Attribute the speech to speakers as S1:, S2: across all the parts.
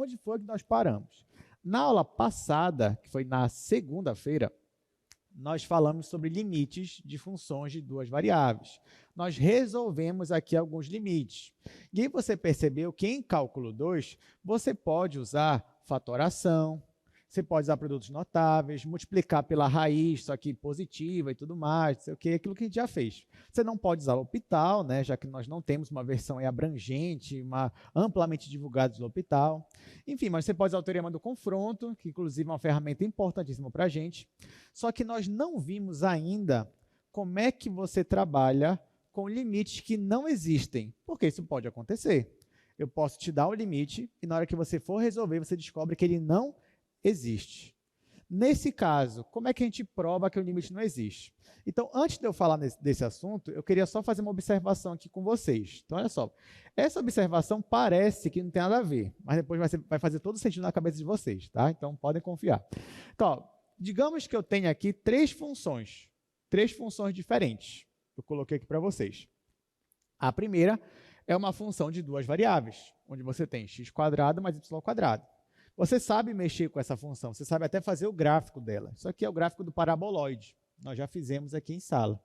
S1: onde foi que nós paramos? Na aula passada, que foi na segunda-feira, nós falamos sobre limites de funções de duas variáveis. Nós resolvemos aqui alguns limites. E aí você percebeu que em cálculo 2, você pode usar fatoração, você pode usar produtos notáveis, multiplicar pela raiz, só que positiva e tudo mais, não sei o que, aquilo que a gente já fez. Você não pode usar L'Hopital, né, já que nós não temos uma versão abrangente, uma amplamente divulgada de L'Hopital. Enfim, mas você pode usar o teorema do confronto, que inclusive é uma ferramenta importantíssima para a gente. Só que nós não vimos ainda como é que você trabalha com limites que não existem, porque isso pode acontecer. Eu posso te dar um limite e na hora que você for resolver, você descobre que ele não existe. Nesse caso, como é que a gente prova que o limite não existe? Então, antes de eu falar desse assunto, eu queria só fazer uma observação aqui com vocês. Então, olha só. Essa observação parece que não tem nada a ver, mas depois vai fazer todo sentido na cabeça de vocês, tá? Então, podem confiar. Então, ó, digamos que eu tenho aqui três funções diferentes. Eu coloquei aqui para vocês. A primeira é uma função de duas variáveis, onde você tem x² mais y². Você sabe mexer com essa função, você sabe até fazer o gráfico dela. Isso aqui é o gráfico do paraboloide. Nós já fizemos aqui em sala.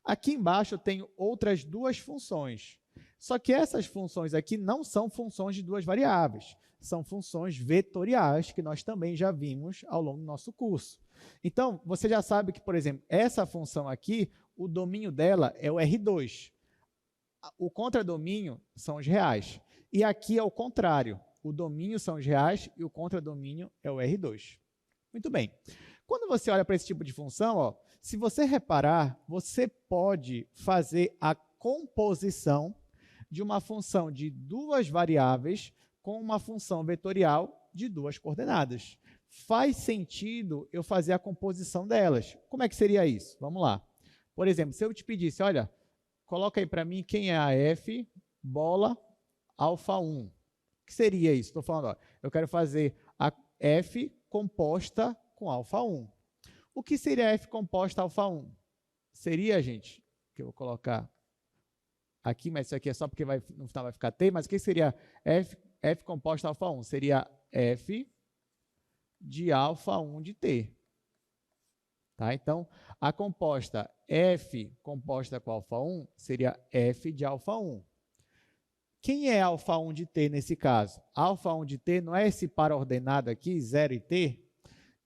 S1: Aqui embaixo eu tenho outras duas funções. Só que essas funções aqui não são funções de duas variáveis. São funções vetoriais, que nós também já vimos ao longo do nosso curso. Então, você já sabe que, por exemplo, essa função aqui, o domínio dela é o R2. O contradomínio são os reais. E aqui é o contrário. O domínio são os reais e o contradomínio é o R2. Muito bem. Quando você olha para esse tipo de função, ó, se você reparar, você pode fazer a composição de uma função de duas variáveis com uma função vetorial de duas coordenadas. Faz sentido eu fazer a composição delas. Como é que seria isso? Vamos lá. Por exemplo, se eu te pedisse, olha, coloca aí para mim quem é a f bola alfa 1. O que seria isso? Estou falando, ó, eu quero fazer a f composta com alfa 1. O que seria f composta alfa 1? Seria, gente, que eu vou colocar aqui, mas isso aqui é só porque no final vai ficar t, mas o que seria f composta alfa 1? Seria f de alfa 1 de t. Tá? Então, a composta f composta com alfa 1 seria f de alfa 1. Quem é alfa 1 de t nesse caso? Alfa 1 de t não é esse par ordenado aqui, 0 e t?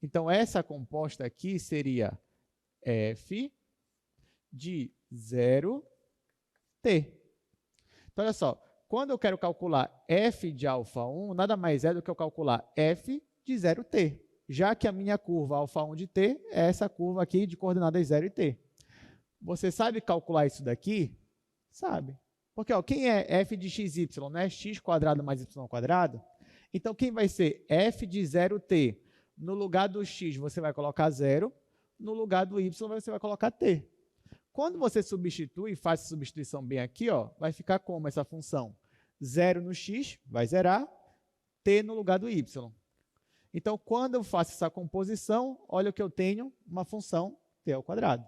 S1: Então, essa composta aqui seria f de 0t. Então, olha só, quando eu quero calcular f de alfa 1, nada mais é do que eu calcular f de 0t, já que a minha curva alfa 1 de t é essa curva aqui de coordenadas 0 e t. Você sabe calcular isso daqui? Sabe. Porque ó, quem é f de xy? Não é x² mais y²? Então, quem vai ser f de 0t? No lugar do x, você vai colocar 0. No lugar do y, você vai colocar t. Quando você substitui, faz essa substituição bem aqui, ó, vai ficar como essa função? 0 no x, vai zerar, t no lugar do y. Então, quando eu faço essa composição, olha o que eu tenho, uma função t².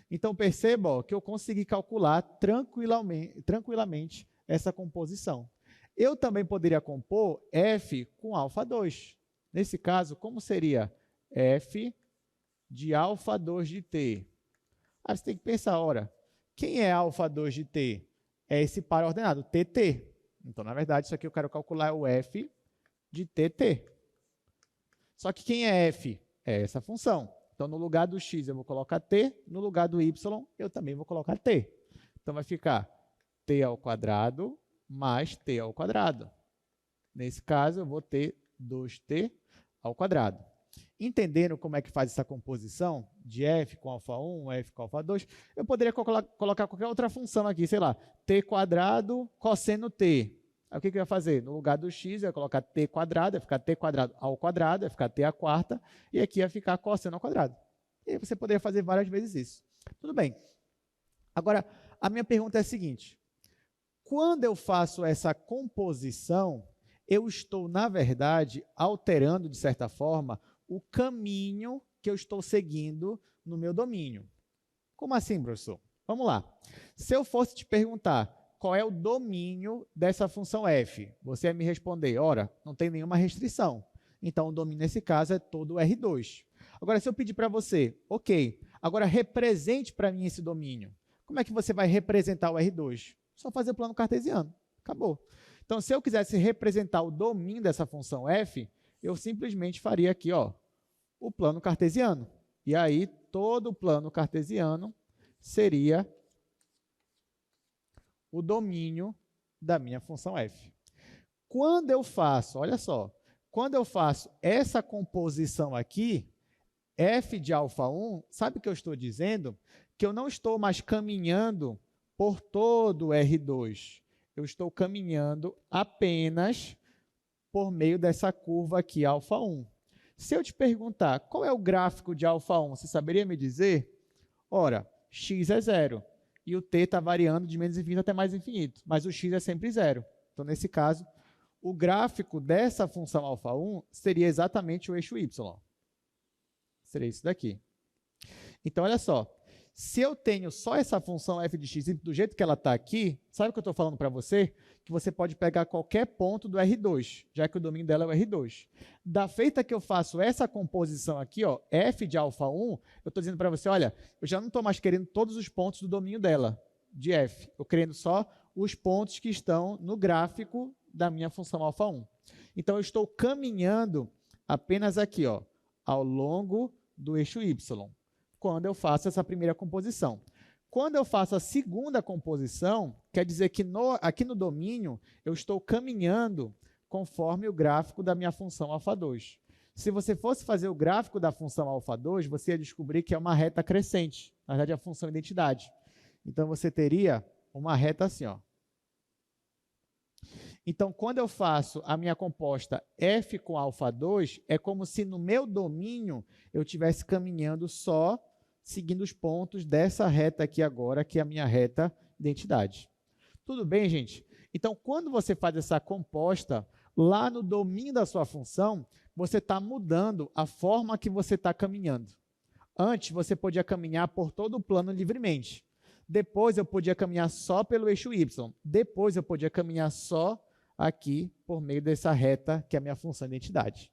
S1: Então, perceba ó, que eu consegui calcular tranquilamente essa composição. Eu também poderia compor f com alfa 2. Nesse caso, como seria f de alfa 2 de t? Aí você tem que pensar, ora, quem é alfa 2 de t? É esse par ordenado, tt. Então, na verdade, isso aqui eu quero calcular o f de tt. Só que quem é f? É essa função. Então, no lugar do x, eu vou colocar t. No lugar do y, eu também vou colocar t. Então, vai ficar t² mais t². Nesse caso, eu vou ter 2t². Entendendo como é que faz essa composição de f com alfa 1, f com alfa 2, eu poderia colocar qualquer outra função aqui, sei lá, t² cosseno t. Aí o que eu ia fazer? No lugar do x, eu ia colocar t², ia ficar t²², ia ficar t², e aqui ia ficar cosseno ao quadrado. E aí você poderia fazer várias vezes isso. Tudo bem. Agora, a minha pergunta é a seguinte. Quando eu faço essa composição, eu estou, na verdade, alterando, de certa forma, o caminho que eu estou seguindo no meu domínio. Como assim, professor? Vamos lá. Se eu fosse te perguntar qual é o domínio dessa função f? Você vai me responder, ora, não tem nenhuma restrição. Então, o domínio, nesse caso, é todo o R2. Agora, se eu pedir para você, ok, agora represente para mim esse domínio. Como é que você vai representar o R2? Só fazer o plano cartesiano. Acabou. Então, se eu quisesse representar o domínio dessa função f, eu simplesmente faria aqui, ó, o plano cartesiano. E aí, todo o plano cartesiano seria o domínio da minha função f. Quando eu faço, olha só, quando eu faço essa composição aqui, f de alfa 1, sabe o que eu estou dizendo? Que eu não estou mais caminhando por todo o R2. Eu estou caminhando apenas por meio dessa curva aqui, alfa 1. Se eu te perguntar qual é o gráfico de alfa 1, você saberia me dizer? Ora, x é 0 e o t está variando de menos infinito até mais infinito, mas o x é sempre 0. Então, nesse caso, o gráfico dessa função alfa 1 seria exatamente o eixo y. Seria isso daqui. Então, olha só. Se eu tenho só essa função f de x do jeito que ela está aqui, sabe o que eu estou falando para você? Que você pode pegar qualquer ponto do R2, já que o domínio dela é o R2. Da feita que eu faço essa composição aqui, ó, f de alfa 1, eu estou dizendo para você, olha, eu já não estou mais querendo todos os pontos do domínio dela, de f. Eu querendo só os pontos que estão no gráfico da minha função alfa 1. Então, eu estou caminhando apenas aqui, ó, ao longo do eixo y, quando eu faço essa primeira composição. Quando eu faço a segunda composição, quer dizer que aqui no domínio eu estou caminhando conforme o gráfico da minha função alfa2. Se você fosse fazer o gráfico da função alfa2, você ia descobrir que é uma reta crescente, na verdade é a função identidade. Então, você teria uma reta assim, ó. Então, quando eu faço a minha composta f com alfa2, é como se no meu domínio eu estivesse caminhando só seguindo os pontos dessa reta aqui agora, que é a minha reta identidade. Tudo bem, gente? Então, quando você faz essa composta, lá no domínio da sua função, você está mudando a forma que você está caminhando. Antes, você podia caminhar por todo o plano livremente. Depois, eu podia caminhar só pelo eixo y. Depois, eu podia caminhar só aqui por meio dessa reta, que é a minha função identidade.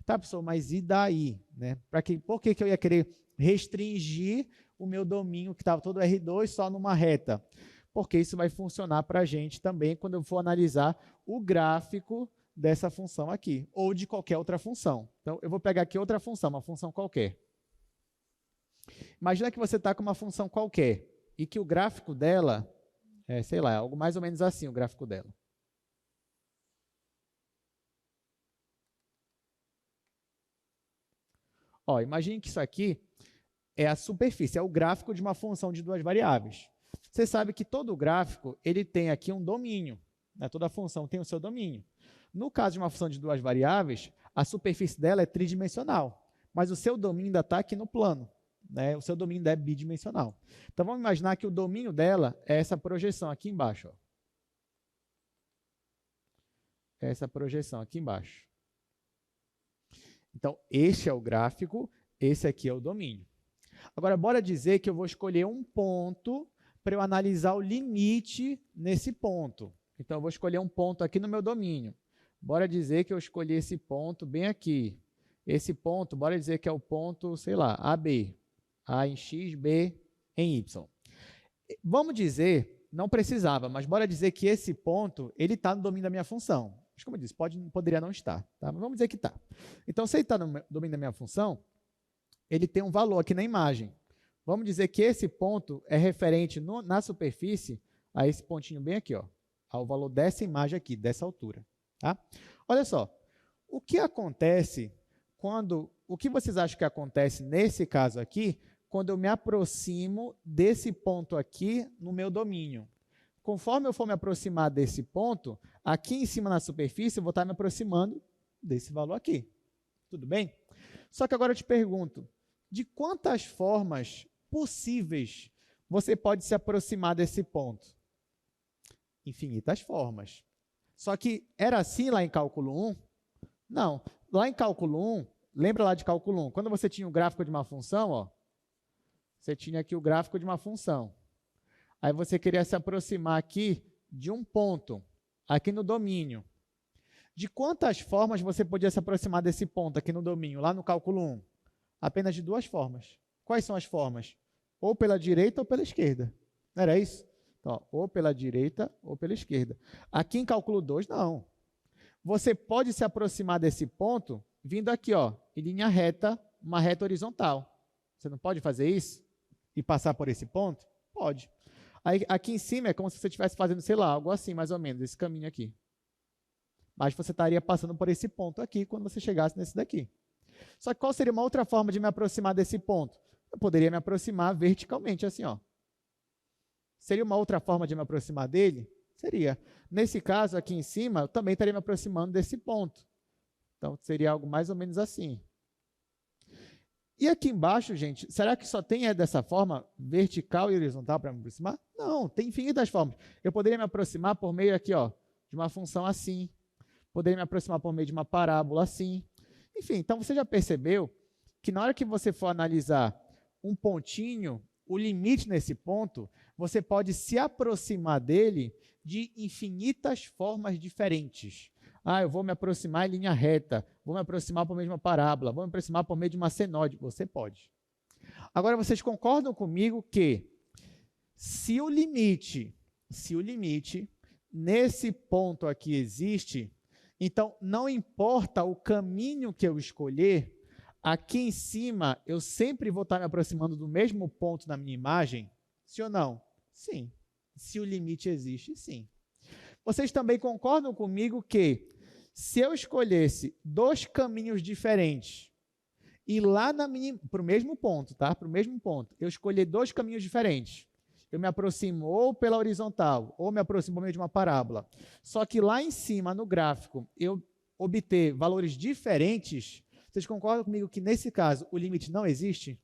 S1: Tá, pessoal? Mas e daí? Né? Por que eu ia querer restringir o meu domínio, que estava todo R2, só numa reta? Porque isso vai funcionar para a gente também quando eu for analisar o gráfico dessa função aqui, ou de qualquer outra função. Então, eu vou pegar aqui outra função, uma função qualquer. Imagina que você está com uma função qualquer e que o gráfico dela é, sei lá, algo mais ou menos assim, o gráfico dela. Ó, imagine que isso aqui é a superfície, é o gráfico de uma função de duas variáveis. Você sabe que todo gráfico ele tem aqui um domínio, né? Toda função tem o seu domínio. No caso de uma função de duas variáveis, a superfície dela é tridimensional, mas o seu domínio ainda está aqui no plano, né? O seu domínio ainda é bidimensional. Então, vamos imaginar que o domínio dela é essa projeção aqui embaixo. Ó. Essa projeção aqui embaixo. Então, este é o gráfico, esse aqui é o domínio. Agora, bora dizer que eu vou escolher um ponto para eu analisar o limite nesse ponto. Então, eu vou escolher um ponto aqui no meu domínio. Bora dizer que eu escolhi esse ponto bem aqui. Esse ponto, bora dizer que é o ponto, sei lá, AB. A em x, B em y. Vamos dizer, não precisava, mas bora dizer que esse ponto ele está no domínio da minha função. Mas, como eu disse, poderia não estar. Tá? Mas vamos dizer que está. Então, se ele está no domínio da minha função, ele tem um valor aqui na imagem. Vamos dizer que esse ponto é referente na superfície a esse pontinho bem aqui, ó, ao valor dessa imagem aqui, dessa altura. Tá? Olha só, o que acontece quando... O que vocês acham que acontece nesse caso aqui, quando eu me aproximo desse ponto aqui no meu domínio? Conforme eu for me aproximar desse ponto, aqui em cima na superfície, eu vou estar me aproximando desse valor aqui. Tudo bem? Só que agora eu te pergunto, de quantas formas possíveis você pode se aproximar desse ponto? Infinitas formas. Só que era assim lá em cálculo 1? Não. Lá em cálculo 1, lembra lá de cálculo 1, quando você tinha o gráfico de uma função, ó, você tinha aqui o gráfico de uma função. Aí você queria se aproximar aqui de um ponto aqui no domínio, de quantas formas você podia se aproximar desse ponto aqui no domínio, lá no cálculo 1? Apenas de duas formas. Quais são as formas? Ou pela direita ou pela esquerda. Não era isso? Então, ou pela direita ou pela esquerda. Aqui em cálculo 2, não. Você pode se aproximar desse ponto vindo aqui, ó, em linha reta, uma reta horizontal. Você não pode fazer isso? E passar por esse ponto? Pode. Aí, aqui em cima é como se você estivesse fazendo, sei lá, algo assim, mais ou menos, esse caminho aqui. Mas você estaria passando por esse ponto aqui quando você chegasse nesse daqui. Só que qual seria uma outra forma de me aproximar desse ponto? Eu poderia me aproximar verticalmente, assim, ó. Seria uma outra forma de me aproximar dele? Seria. Nesse caso, aqui em cima, eu também estaria me aproximando desse ponto. Então, seria algo mais ou menos assim. E aqui embaixo, gente, será que só tem dessa forma, vertical e horizontal, para me aproximar? Não, tem infinitas formas. Eu poderia me aproximar por meio aqui, ó, de uma função assim. Poderia me aproximar por meio de uma parábola assim. Enfim, então você já percebeu que na hora que você for analisar um pontinho, o limite nesse ponto, você pode se aproximar dele de infinitas formas diferentes. Ah, eu vou me aproximar em linha reta, vou me aproximar por meio de uma parábola, vou me aproximar por meio de uma senoide. Você pode. Agora, vocês concordam comigo que se o limite nesse ponto aqui existe, então não importa o caminho que eu escolher, aqui em cima eu sempre vou estar me aproximando do mesmo ponto na minha imagem? Sim ou não? Sim. Se o limite existe, sim. Vocês também concordam comigo que se eu escolhesse dois caminhos diferentes e lá para o mesmo ponto, tá? Para o mesmo ponto, eu escolher dois caminhos diferentes. Eu me aproximo ou pela horizontal, ou me aproximo por meio de uma parábola. Só que lá em cima, no gráfico, eu obter valores diferentes, vocês concordam comigo que, nesse caso, o limite não existe?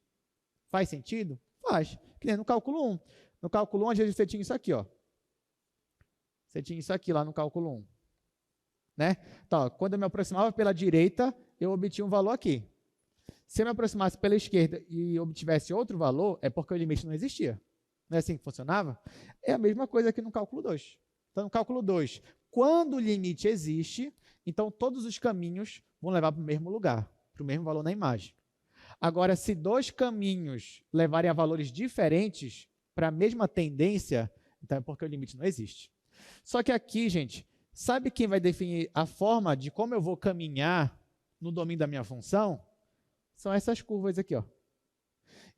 S1: Faz sentido? Faz. Que nem no cálculo 1. No cálculo 1, às vezes você tinha isso aqui, ó. Você tinha isso aqui lá no cálculo 1. Né? Então, quando eu me aproximava pela direita, eu obtinha um valor aqui. Se eu me aproximasse pela esquerda e obtivesse outro valor, é porque o limite não existia. Não é assim que funcionava? É a mesma coisa aqui no cálculo 2. Então, no cálculo 2, quando o limite existe, então todos os caminhos vão levar para o mesmo lugar, para o mesmo valor na imagem. Agora, se dois caminhos levarem a valores diferentes para a mesma tendência, então é porque o limite não existe. Só que aqui, gente, sabe quem vai definir a forma de como eu vou caminhar no domínio da minha função? São essas curvas aqui, ó.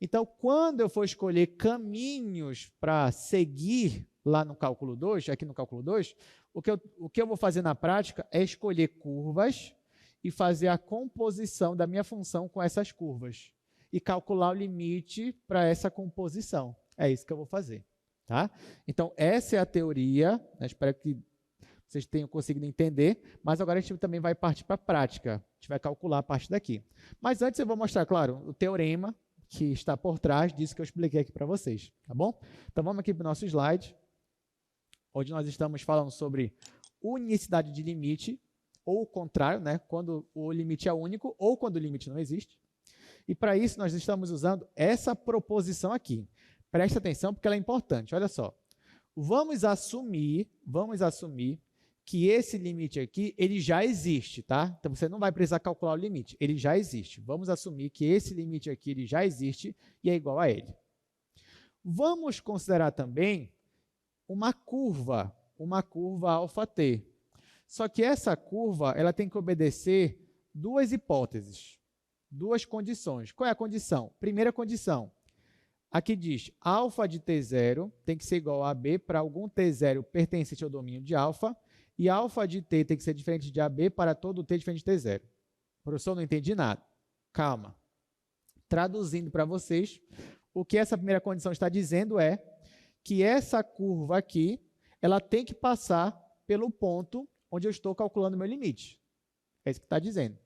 S1: Então, quando eu for escolher caminhos para seguir lá no cálculo 2, aqui no cálculo 2, o que eu vou fazer na prática é escolher curvas e fazer a composição da minha função com essas curvas e calcular o limite para essa composição. É isso que eu vou fazer. Tá? Então, essa é a teoria, né? Espero que vocês tenham conseguido entender, mas agora a gente também vai partir para a prática. A gente vai calcular a parte daqui. Mas antes eu vou mostrar, claro, o teorema que está por trás disso que eu expliquei aqui para vocês, tá bom? Então, vamos aqui para o nosso slide, onde nós estamos falando sobre unicidade de limite, ou o contrário, né? Quando o limite é único ou quando o limite não existe. E para isso nós estamos usando essa proposição aqui. Presta atenção porque ela é importante, olha só. Vamos assumir que esse limite aqui, ele já existe, tá? Então, você não vai precisar calcular o limite, ele já existe. Vamos assumir que esse limite aqui, ele já existe e é igual a ele. Vamos considerar também uma curva αt. Só que essa curva, ela tem que obedecer duas hipóteses, duas condições. Qual é a condição? Primeira condição, aqui diz α de t0 tem que ser igual a b para algum t0 pertencente ao domínio de α, e α de t tem que ser diferente de AB para todo t diferente de t0. Professor, não entendi nada. Calma. Traduzindo para vocês, o que essa primeira condição está dizendo é que essa curva aqui, ela tem que passar pelo ponto onde eu estou calculando o meu limite. É isso que está dizendo.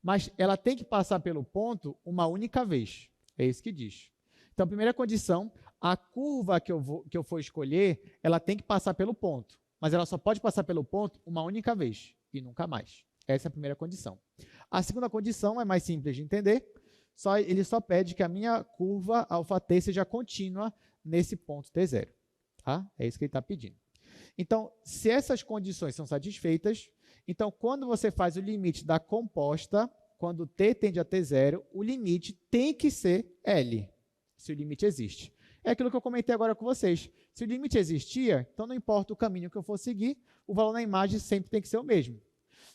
S1: Mas ela tem que passar pelo ponto uma única vez. É isso que diz. Então, a primeira condição, a curva que eu for escolher, ela tem que passar pelo ponto. Mas ela só pode passar pelo ponto uma única vez e nunca mais. Essa é a primeira condição. A segunda condição é mais simples de entender, ele só pede que a minha curva αt seja contínua nesse ponto t0. Tá? É isso que ele está pedindo. Então, se essas condições são satisfeitas, então, quando você faz o limite da composta, quando t tende a t0, o limite tem que ser L, se o limite existe. É aquilo que eu comentei agora com vocês. Se o limite existia, então não importa o caminho que eu for seguir, o valor na imagem sempre tem que ser o mesmo.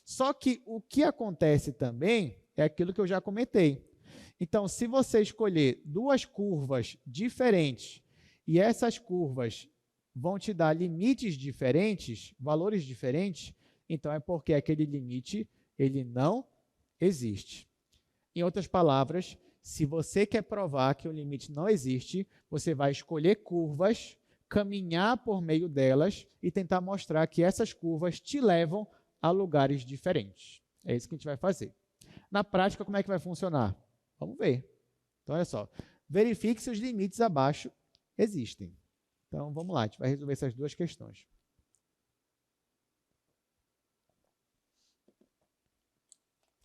S1: Só que o que acontece também é aquilo que eu já comentei. Então, se você escolher duas curvas diferentes e essas curvas vão te dar limites diferentes, valores diferentes, então é porque aquele limite ele não existe. Em outras palavras, se você quer provar que o limite não existe, você vai escolher curvas, caminhar por meio delas e tentar mostrar que essas curvas te levam a lugares diferentes. É isso que a gente vai fazer. Na prática, como é que vai funcionar? Vamos ver. Então, olha só. Verifique se os limites abaixo existem. Então, vamos lá. A gente vai resolver essas duas questões.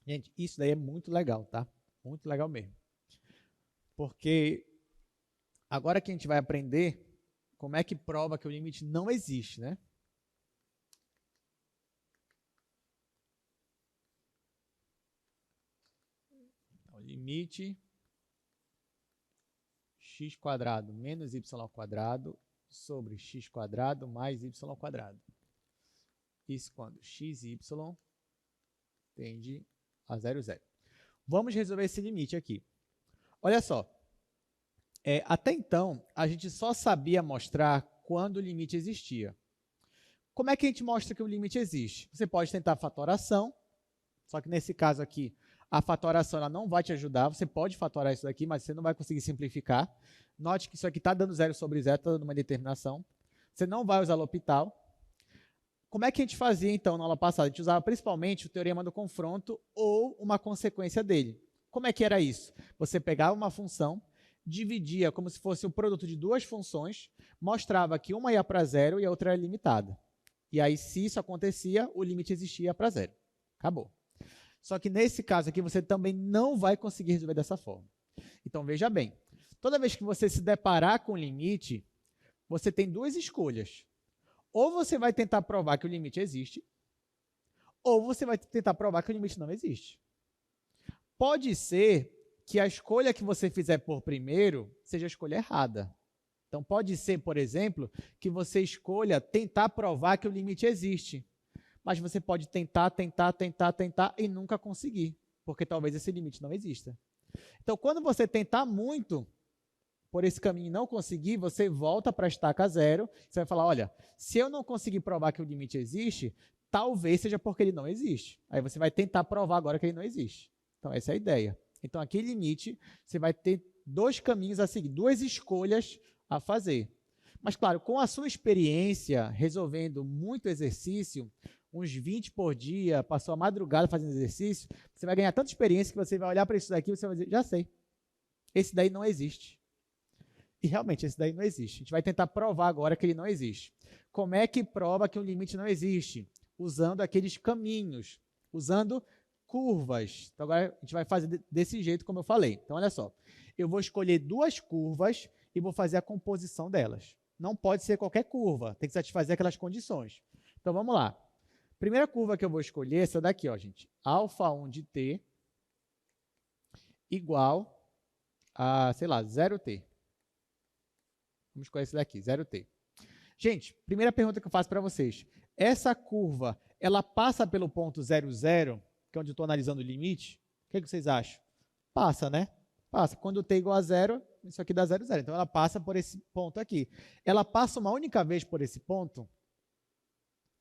S1: Gente, isso daí é muito legal, tá? Muito legal mesmo. Porque agora que a gente vai aprender como é que prova que o limite não existe, né? O limite x² menos y² sobre x² mais y². Isso quando x e y tende a 0, 0. Vamos resolver esse limite aqui. Olha só. Até então, a gente só sabia mostrar quando o limite existia. Como é que a gente mostra que o limite existe? Você pode tentar a fatoração, só que nesse caso aqui, a fatoração ela não vai te ajudar. Você pode fatorar isso daqui, mas você não vai conseguir simplificar. Note que isso aqui está dando 0 sobre 0, está dando uma determinação. Você não vai usar L'Hopital. Como é que a gente fazia, então, na aula passada? A gente usava principalmente o teorema do confronto ou uma consequência dele. Como é que era isso? Você pegava uma função, dividia como se fosse o produto de duas funções, mostrava que uma ia para 0 e a outra era limitada. E aí, se isso acontecia, o limite existia para 0. Acabou. Só que nesse caso aqui, você também não vai conseguir resolver dessa forma. Então, veja bem. Toda vez que você se deparar com o limite, você tem duas escolhas. Ou você vai tentar provar que o limite existe, ou você vai tentar provar que o limite não existe. Pode ser que a escolha que você fizer por primeiro seja a escolha errada. Então, pode ser, por exemplo, que você escolha tentar provar que o limite existe. Mas você pode tentar e nunca conseguir, porque talvez esse limite não exista. Então, quando você tentar muito por esse caminho e não conseguir, você volta para a estaca 0, você vai falar, olha, se eu não conseguir provar que o limite existe, talvez seja porque ele não existe. Aí você vai tentar provar agora que ele não existe. Então, essa é a ideia. Então, aqui limite, você vai ter dois caminhos a seguir, duas escolhas a fazer. Mas, claro, com a sua experiência, resolvendo muito exercício, uns 20 por dia, passou a madrugada fazendo exercício, você vai ganhar tanta experiência que você vai olhar para isso daqui e você vai dizer, já sei, esse daí não existe. E realmente, esse daí não existe. A gente vai tentar provar agora que ele não existe. Como é que prova que um limite não existe? Usando aqueles caminhos, usando curvas. Então, agora a gente vai fazer desse jeito, como eu falei. Então, olha só. Eu vou escolher duas curvas e vou fazer a composição delas. Não pode ser qualquer curva, tem que satisfazer aquelas condições. Então, vamos lá. Primeira curva que eu vou escolher é essa daqui, ó, gente. Alfa1 de t igual a, sei lá, 0t. Vamos escolher esse daqui, 0t. Gente, primeira pergunta que eu faço para vocês. Essa curva, ela passa pelo ponto 0, 0, que é onde eu estou analisando o limite? O que vocês acham? Passa, né? Passa. Quando t igual a 0, isso aqui dá 0, 0. Então, ela passa por esse ponto aqui. Ela passa uma única vez por esse ponto?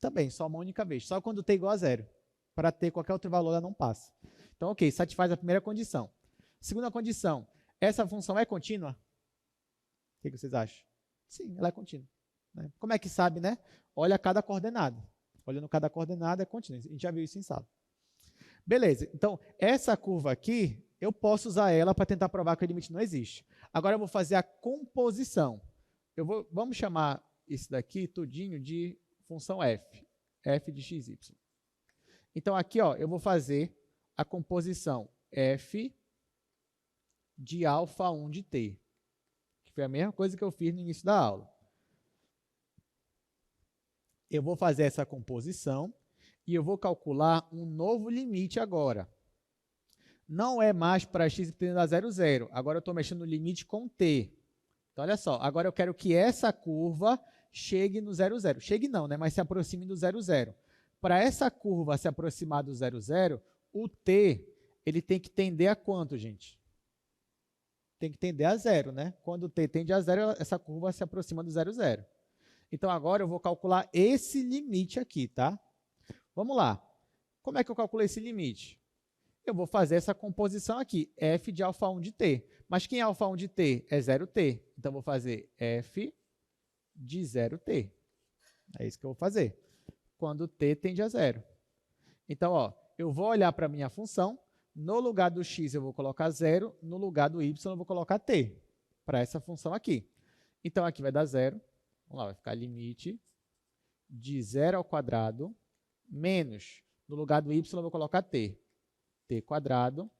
S1: Também, só uma única vez. Só quando t igual a 0. Para ter qualquer outro valor, ela não passa. Então, ok, satisfaz a primeira condição. Segunda condição, essa função é contínua? O que vocês acham? Sim, ela é contínua. Né? Como é que sabe, né? Olha cada coordenada. Olhando cada coordenada é contínua. A gente já viu isso em sala. Beleza, então, essa curva aqui, eu posso usar ela para tentar provar que o limite não existe. Agora, eu vou fazer a composição. Vamos chamar isso daqui tudinho de função f, f de xy. Então, aqui, ó, eu vou fazer a composição f de alfa1 de t, que foi a mesma coisa que eu fiz no início da aula. eu vou fazer essa composição e eu vou calcular um novo limite agora. Não é mais para x tendendo a 0, 0. Agora eu estou mexendo no limite com t. Então, olha só, agora eu quero que essa curva chegue no 0, 0. Chegue não, né? Mas se aproxime do 0, 0. Para essa curva se aproximar do 0, 0, o t ele tem que tender a quanto, gente? Tem que tender a 0, né? Quando o t tende a 0, essa curva se aproxima do 0, 0. Então, agora eu vou calcular esse limite aqui, tá? Vamos lá. Como é que eu calculo esse limite? Eu vou fazer essa composição aqui, f de α1 de t. Mas quem é α1 de t? É 0t. Então, eu vou fazer f de 0t. É isso que eu vou fazer, quando t tende a 0. Então, ó, eu vou olhar para a minha função, no lugar do x eu vou colocar 0, no lugar do y eu vou colocar t, para essa função aqui. Então, aqui vai dar 0. Vamos lá, vai ficar limite de 0 ao quadrado menos, no lugar do y eu vou colocar t quadrado,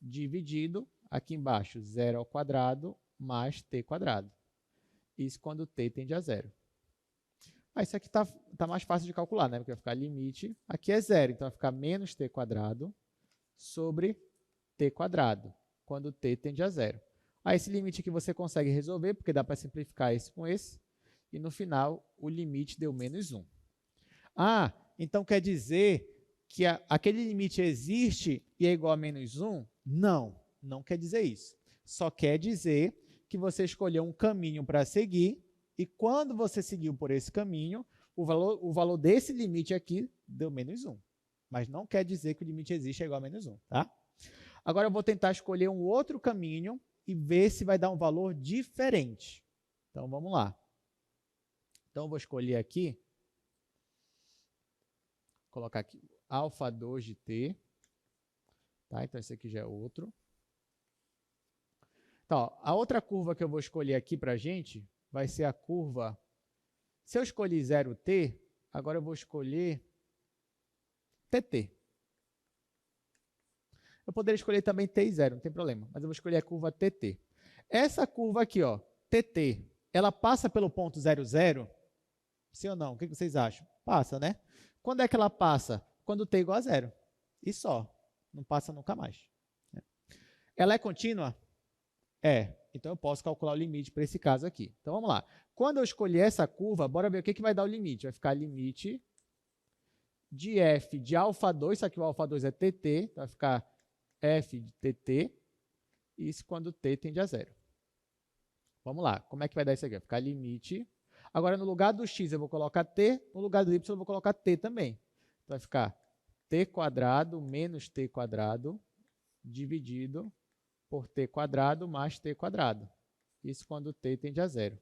S1: dividido, aqui embaixo, 0 ao quadrado mais t quadrado. Isso quando t tende a 0. Isso aqui tá mais fácil de calcular, né? Porque vai ficar limite, aqui é 0, então vai ficar menos t quadrado sobre t quadrado, quando t tende a 0. Esse limite aqui você consegue resolver, porque dá para simplificar esse com esse, e no final o limite deu menos 1. Então quer dizer que aquele limite existe e é igual a menos 1? Não, não quer dizer isso. Só quer dizer que você escolheu um caminho para seguir e quando você seguiu por esse caminho, o valor desse limite aqui deu menos 1. Mas não quer dizer que o limite existe é igual a menos 1, tá? Agora eu vou tentar escolher um outro caminho e ver se vai dar um valor diferente. Então, vamos lá. Então, eu vou escolher aqui, colocar aqui α2 de t, tá? Então, esse aqui já é outro. Então, ó, a outra curva que eu vou escolher aqui para a gente vai ser a curva, se eu escolhi 0t, agora eu vou escolher tt. Eu poderia escolher também t e 0, não tem problema, mas eu vou escolher a curva tt. Essa curva aqui, ó, tt, ela passa pelo ponto 0, 0? Sim ou não? O que vocês acham? Passa, né? Quando é que ela passa? Quando t é igual a 0. E só. Não passa nunca mais. Ela é contínua? É. Então, eu posso calcular o limite para esse caso aqui. Então, vamos lá. Quando eu escolher essa curva, bora ver o que vai dar o limite. Vai ficar limite de f de α2, isso aqui o α2 é tt, então vai ficar f de tt, isso quando t tende a 0. Vamos lá. Como é que vai dar isso aqui? Vai ficar limite. Agora, no lugar do x eu vou colocar t, no lugar do y eu vou colocar t também. Então, vai ficar t quadrado menos t quadrado dividido por t quadrado mais t quadrado. Isso quando t tende a 0.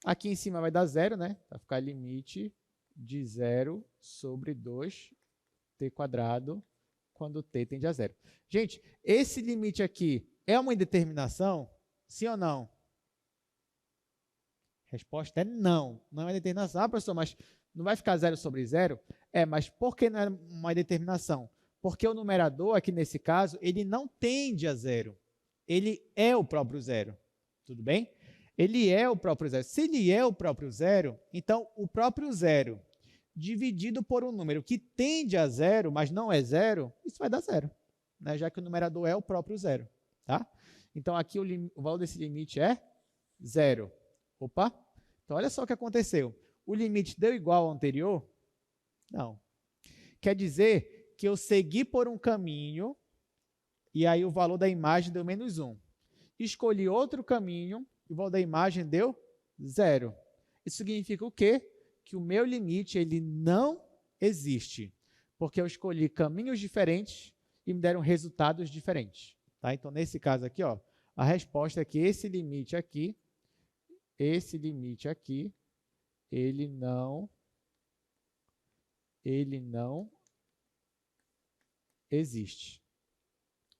S1: Aqui em cima vai dar 0, né? Vai ficar limite de 0 sobre 2t quadrado quando t tende a 0. Gente, esse limite aqui é uma indeterminação? Sim ou não? Resposta é não. Não é uma indeterminação. Professor, mas não vai ficar 0 sobre 0? Mas por que não é uma indeterminação? Porque o numerador, aqui nesse caso, ele não tende a 0. Ele é o próprio 0. Tudo bem? Ele é o próprio 0. Se ele é o próprio 0, então o próprio 0 dividido por um número que tende a 0, mas não é 0, isso vai dar 0, né? Já que o numerador é o próprio 0. Tá? Então, aqui o valor desse limite é 0. Opa! Então, olha só o que aconteceu. O limite deu igual ao anterior? Não. Quer dizer que eu segui por um caminho e aí o valor da imagem deu menos 1. Escolhi outro caminho e o valor da imagem deu 0. Isso significa o quê? Que o meu limite ele não existe, porque eu escolhi caminhos diferentes e me deram resultados diferentes. Tá? Então, nesse caso aqui, ó, a resposta é que esse limite aqui, ele não existe.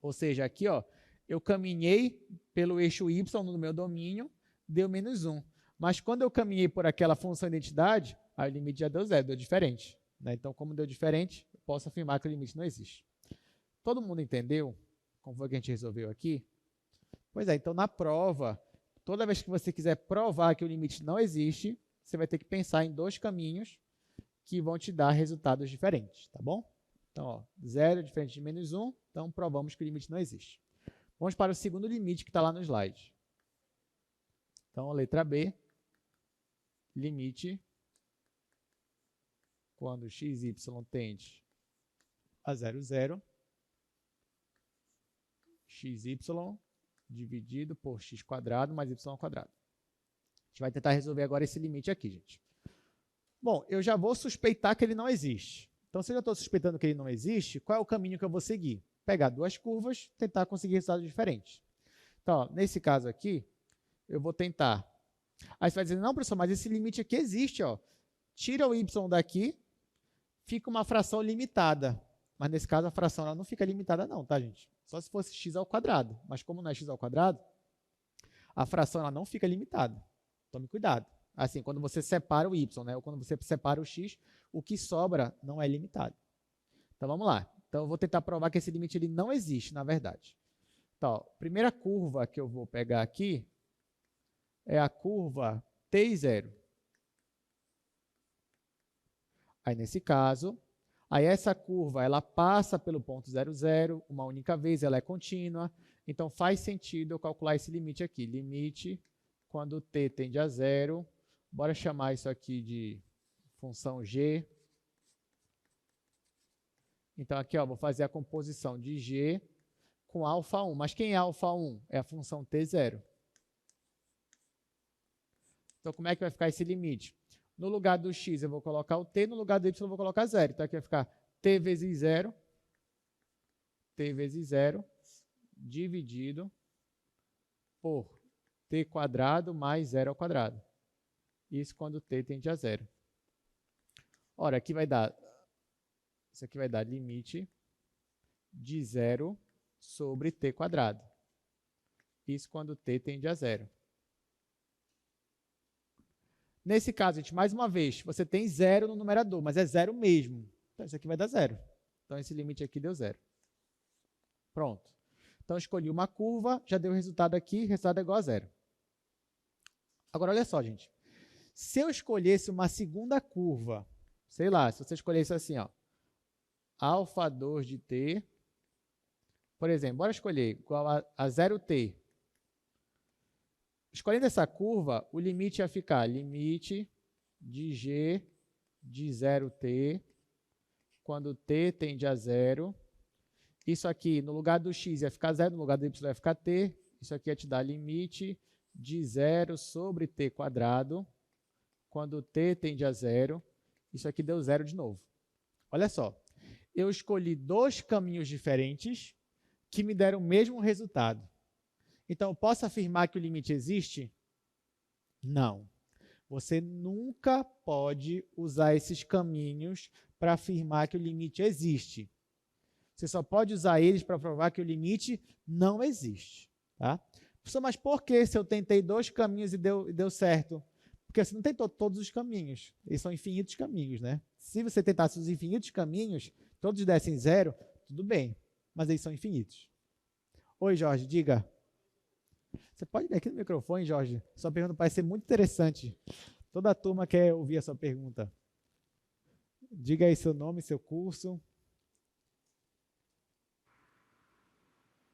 S1: Ou seja, aqui, ó, eu caminhei pelo eixo y no meu domínio, deu menos 1. Mas quando eu caminhei por aquela função identidade, aí o limite já deu 0, deu diferente. Né? Então, como deu diferente, eu posso afirmar que o limite não existe. Todo mundo entendeu como foi que a gente resolveu aqui? Pois é, então na prova, toda vez que você quiser provar que o limite não existe, você vai ter que pensar em dois caminhos que vão te dar resultados diferentes, tá bom? Então, ó, 0 é diferente de menos 1, então provamos que o limite não existe. Vamos para o segundo limite que está lá no slide. Então, a letra B, limite quando x, y tende a 0, 0, xy dividido por x quadrado mais y quadrado. A gente vai tentar resolver agora esse limite aqui, gente. Bom, eu já vou suspeitar que ele não existe. Então, se eu já estou suspeitando que ele não existe, qual é o caminho que eu vou seguir? Pegar duas curvas, tentar conseguir resultados diferentes. Então, ó, nesse caso aqui, eu vou tentar. Aí você vai dizer, não, professor, mas esse limite aqui existe. Ó. Tira o y daqui, fica uma fração limitada. Mas nesse caso, a fração ela não fica limitada não, tá, gente? Só se fosse x ao quadrado. Mas como não é x ao quadrado, a fração ela não fica limitada. Tome cuidado. Assim, quando você separa o y, né, ou quando você separa o x, o que sobra não é limitado. Então, vamos lá. Então, eu vou tentar provar que esse limite ele não existe, na verdade. Então, ó, a primeira curva que eu vou pegar aqui é a curva t0. Aí, nesse caso, aí essa curva ela passa pelo ponto 0, 0, uma única vez, ela é contínua. Então, faz sentido eu calcular esse limite aqui. Limite quando t tende a 0. Bora chamar isso aqui de função g. Então, aqui ó, vou fazer a composição de g com α1. Mas quem é α1? É a função t0. Então, como é que vai ficar esse limite? No lugar do x, eu vou colocar o t, no lugar do y, eu vou colocar 0. Então, aqui vai ficar t vezes 0, dividido por t quadrado mais 0 ao quadrado. Isso quando t tende a 0. Ora, aqui vai dar, isso aqui vai dar limite de 0 sobre t quadrado. Isso quando t tende a 0. Nesse caso, gente, mais uma vez, você tem 0 no numerador, mas é 0 mesmo. Então, isso aqui vai dar 0. Então, esse limite aqui deu 0. Pronto. Então, escolhi uma curva, já deu o resultado aqui, o resultado é igual a 0. Agora, olha só, gente. Se eu escolhesse uma segunda curva, sei lá, se você escolhesse assim, ó, α2 de t, por exemplo, bora escolher igual a 0t. Escolhendo essa curva, o limite ia ficar limite de g de 0t, quando t tende a 0. Isso aqui, no lugar do x, ia ficar 0, no lugar do y ia ficar t. Isso aqui ia te dar limite de 0 sobre t quadrado, quando t tende a 0. Isso aqui deu 0 de novo. Olha só, eu escolhi dois caminhos diferentes que me deram o mesmo resultado. Então, eu posso afirmar que o limite existe? Não. Você nunca pode usar esses caminhos para afirmar que o limite existe. Você só pode usar eles para provar que o limite não existe. Tá? Professor, mas por que se eu tentei dois caminhos e deu certo? Porque você não tentou todos os caminhos. Eles são infinitos caminhos, né? Se você tentasse os infinitos caminhos, todos dessem 0, tudo bem. Mas eles são infinitos. Oi, Jorge, diga. Você pode vir aqui no microfone, Jorge? Sua pergunta parece ser muito interessante. Toda a turma quer ouvir a sua pergunta. Diga aí seu nome, seu curso.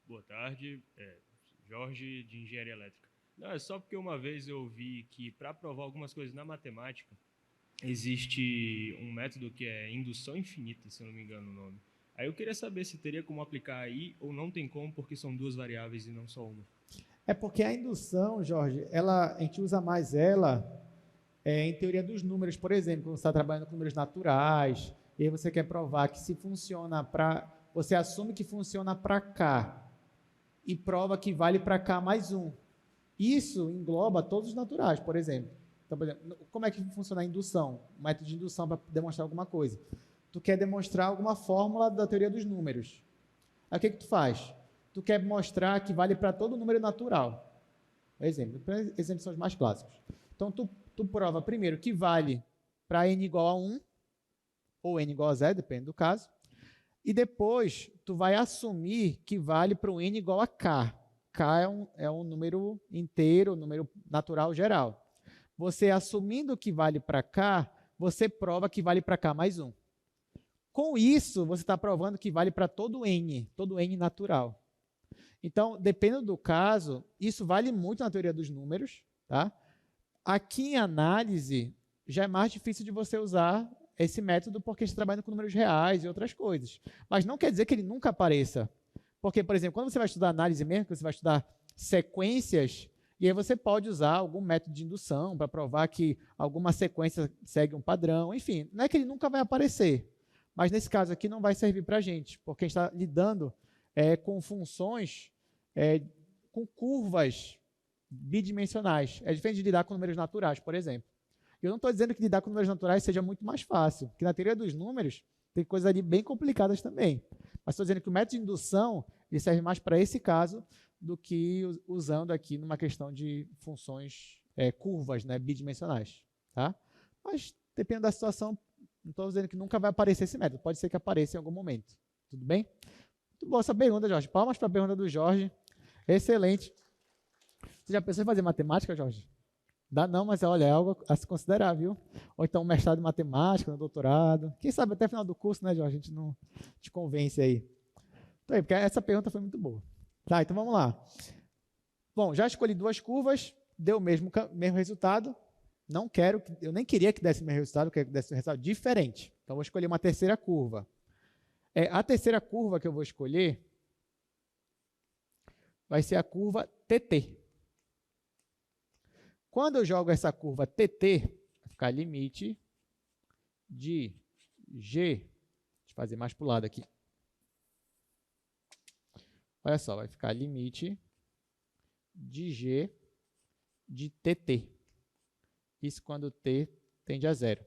S2: Boa tarde, Jorge, de Engenharia Elétrica. Não, é só porque uma vez eu vi que para provar algumas coisas na matemática, existe um método que é indução infinita, se eu não me engano o nome. Aí eu queria saber se teria como aplicar aí ou não tem como, porque são duas variáveis e não só uma.
S1: É porque a indução, Jorge, a gente usa mais ela em teoria dos números, por exemplo, quando você está trabalhando com números naturais, e aí você quer provar que se funciona para... Você assume que funciona para K e prova que vale para K mais 1. Isso engloba todos os naturais, por exemplo. Então, por exemplo, como é que funciona a indução? O método de indução para demonstrar alguma coisa. Tu quer demonstrar alguma fórmula da teoria dos números. Aí o que tu faz? Tu quer mostrar que vale para todo número natural. Exemplos são os mais clássicos. Então, tu prova primeiro que vale para n igual a 1, ou n igual a 0, depende do caso. E depois, tu vai assumir que vale para o n igual a k. K é um número inteiro, um número natural geral. Você assumindo que vale para k, você prova que vale para K mais 1. Com isso, você está provando que vale para todo N natural. Então, dependendo do caso, isso vale muito na teoria dos números, tá? Aqui em análise, já é mais difícil de você usar esse método porque está trabalhando com números reais e outras coisas. Mas não quer dizer que ele nunca apareça. Porque, por exemplo, quando você vai estudar análise mesmo, que você vai estudar sequências, e aí você pode usar algum método de indução para provar que alguma sequência segue um padrão. Enfim, não é que ele nunca vai aparecer. Mas nesse caso aqui não vai servir para a gente, porque a gente está lidando com funções, com curvas bidimensionais. É diferente de lidar com números naturais, por exemplo. Eu não estou dizendo que lidar com números naturais seja muito mais fácil, porque na teoria dos números tem coisas ali bem complicadas também. Mas estou dizendo que o método de indução ele serve mais para esse caso do que usando aqui numa questão de funções curvas, né, bidimensionais. Tá? Mas, dependendo da situação, não estou dizendo que nunca vai aparecer esse método. Pode ser que apareça em algum momento. Tudo bem? Muito boa essa pergunta, Jorge. Palmas para a pergunta do Jorge. Excelente. Você já pensou em fazer matemática, Jorge? Dá não, mas olha, é algo a se considerar, viu? Ou então um mestrado em matemática, um doutorado. Quem sabe até o final do curso, né, Jorge? A gente não te convence aí. Então, porque essa pergunta foi muito boa. Tá, então vamos lá. Bom, já escolhi duas curvas, deu o mesmo resultado. Eu nem queria que desse o mesmo resultado, eu queria que desse um resultado diferente. Então, vou escolher uma terceira curva. A terceira curva que eu vou escolher vai ser a curva TT. Quando eu jogo essa curva TT, vai ficar limite de G. Deixa eu fazer mais para o lado aqui. Olha só, vai ficar limite de G de TT. Isso quando T tende a 0.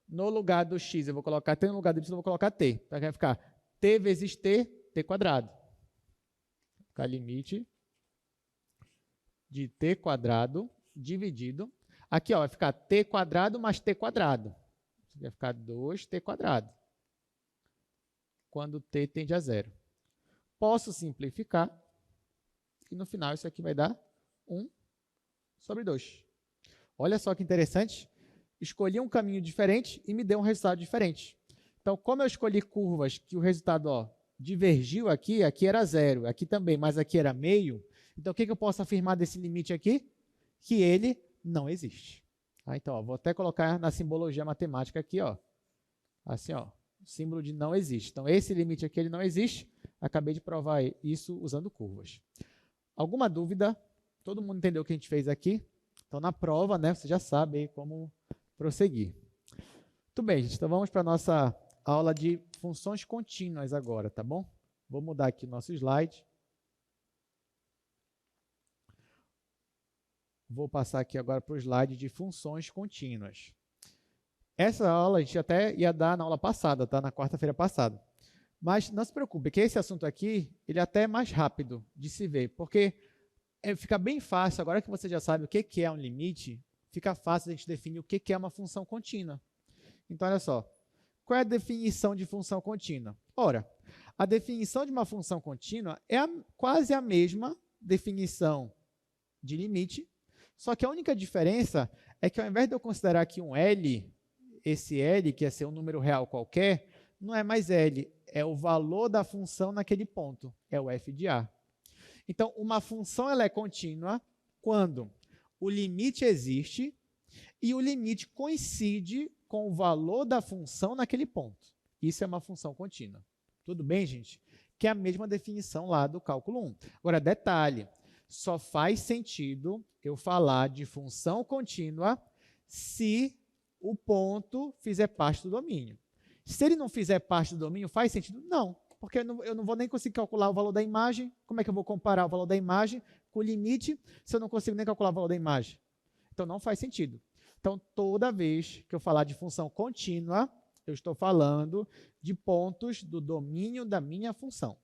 S1: No lugar do X eu vou colocar T, no lugar do Y eu vou colocar T. Então vai ficar T vezes T, T quadrado. Vai ficar limite de T quadrado dividido. Aqui ó, vai ficar T quadrado mais T quadrado. Vai ficar 2T quadrado. Quando T tende a 0. Posso simplificar. E no final isso aqui vai dar 1 sobre 2. Olha só que interessante. Escolhi um caminho diferente e me deu um resultado diferente. Então, como eu escolhi curvas que o resultado divergiu aqui, aqui era 0, aqui também, mas aqui era meio, então o que eu posso afirmar desse limite aqui? Que ele não existe. Então, vou até colocar na simbologia matemática aqui, assim, símbolo de não existe. Então, esse limite aqui ele não existe. Acabei de provar isso usando curvas. Alguma dúvida? Todo mundo entendeu o que a gente fez aqui? Então, na prova, né, você já sabe aí como prosseguir. Muito bem, gente. Então, vamos para a nossa aula de funções contínuas agora, tá bom? Vou mudar aqui o nosso slide. Vou passar aqui agora para o slide de funções contínuas. Essa aula a gente até ia dar na aula passada, tá? Na quarta-feira passada. Mas não se preocupe, que esse assunto aqui, ele é até mais rápido de se ver, porque fica bem fácil, agora que você já sabe o que é um limite, fica fácil a gente definir o que é uma função contínua. Então, olha só, qual é a definição de função contínua? Ora, a definição de uma função contínua é quase a mesma definição de limite, só que a única diferença é que ao invés de eu considerar aqui um L, esse L, que ia ser um número real qualquer, não é mais L, é o valor da função naquele ponto, é o f de A. Então, uma função ela é contínua quando o limite existe e o limite coincide com o valor da função naquele ponto. Isso é uma função contínua. Tudo bem, gente? Que é a mesma definição lá do cálculo 1. Agora, detalhe, só faz sentido eu falar de função contínua se o ponto fizer parte do domínio. Se ele não fizer parte do domínio, faz sentido? Não, porque eu não vou nem conseguir calcular o valor da imagem. Como é que eu vou comparar o valor da imagem com o limite se eu não consigo nem calcular o valor da imagem? Então, não faz sentido. Então, toda vez que eu falar de função contínua, eu estou falando de pontos do domínio da minha função.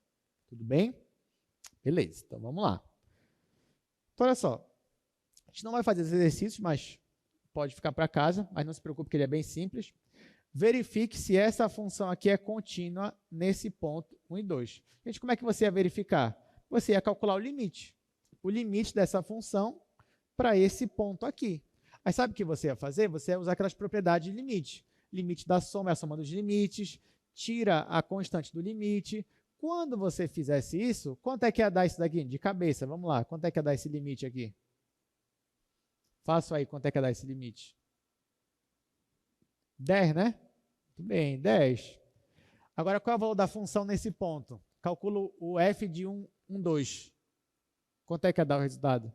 S1: Tudo bem? Beleza, então vamos lá. Então, olha só. A gente não vai fazer esse exercício, mas pode ficar para casa, mas não se preocupe que ele é bem simples. Verifique se essa função aqui é contínua nesse ponto 1 e 2. Gente, como é que você ia verificar? Você ia calcular o limite. O limite dessa função para esse ponto aqui. Aí sabe o que você ia fazer? Você ia usar aquelas propriedades de limite. Limite da soma é a soma dos limites, tira a constante do limite. Quando você fizesse isso, quanto é que ia dar isso daqui? De cabeça, vamos lá. Quanto é que ia dar esse limite aqui? Faço aí, quanto é que ia dar esse limite? 10, né? Muito bem, 10. Agora, qual é o valor da função nesse ponto? Calculo o f de 1, 2. Quanto é que ia dar o resultado?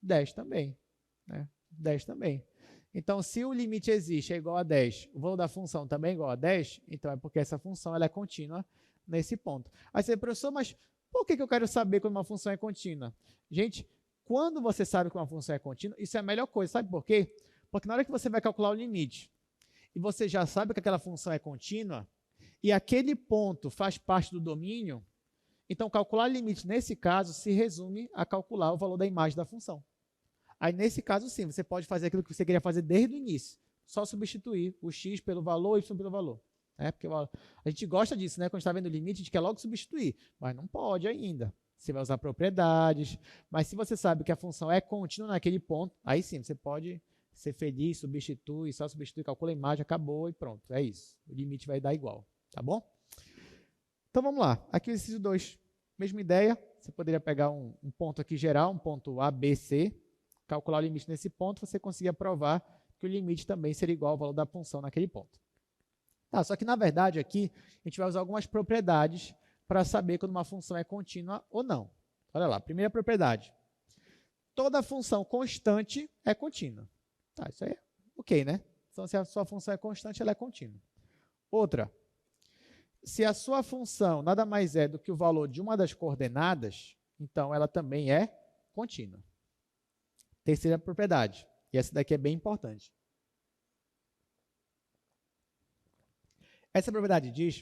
S1: 10 também. Né? 10 também. Então, se o limite existe é igual a 10, o valor da função também é igual a 10, então é porque essa função ela é contínua nesse ponto. Aí você, professor, mas por que eu quero saber quando uma função é contínua? Gente, quando você sabe que uma função é contínua, isso é a melhor coisa. Sabe por quê? Porque na hora que você vai calcular o limite e você já sabe que aquela função é contínua e aquele ponto faz parte do domínio, então calcular limite nesse caso se resume a calcular o valor da imagem da função. Aí, nesse caso, sim, você pode fazer aquilo que você queria fazer desde o início. Só substituir o x pelo valor, o y pelo valor. Porque a gente gosta disso, né? Quando está vendo o limite, a gente quer logo substituir. Mas não pode ainda. Você vai usar propriedades. Mas se você sabe que a função é contínua naquele ponto, aí sim, você pode ser feliz, substitui, só substitui, calcula a imagem, acabou e pronto. É isso. O limite vai dar igual. Tá bom? Então, vamos lá. Aqui o exercício 2. Mesma ideia. Você poderia pegar um ponto aqui geral, um ponto A, B, C. Calcular o limite nesse ponto, você conseguia provar que o limite também seria igual ao valor da função naquele ponto. Tá, só que, na verdade, aqui, a gente vai usar algumas propriedades para saber quando uma função é contínua ou não. Olha lá, primeira propriedade. Toda função constante é contínua. Tá, isso aí é ok, né? Então, se a sua função é constante, ela é contínua. Outra, se a sua função nada mais é do que o valor de uma das coordenadas, então ela também é contínua. Terceira propriedade, e essa daqui é bem importante. Essa propriedade diz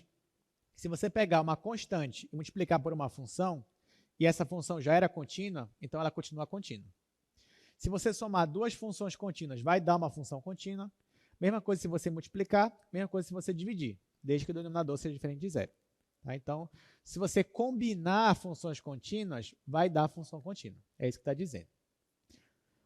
S1: que se você pegar uma constante e multiplicar por uma função, e essa função já era contínua, então ela continua contínua. Se você somar duas funções contínuas, vai dar uma função contínua. Mesma coisa se você multiplicar, mesma coisa se você dividir, desde que o denominador seja diferente de zero. Tá? Então, se você combinar funções contínuas, vai dar função contínua. É isso que está dizendo.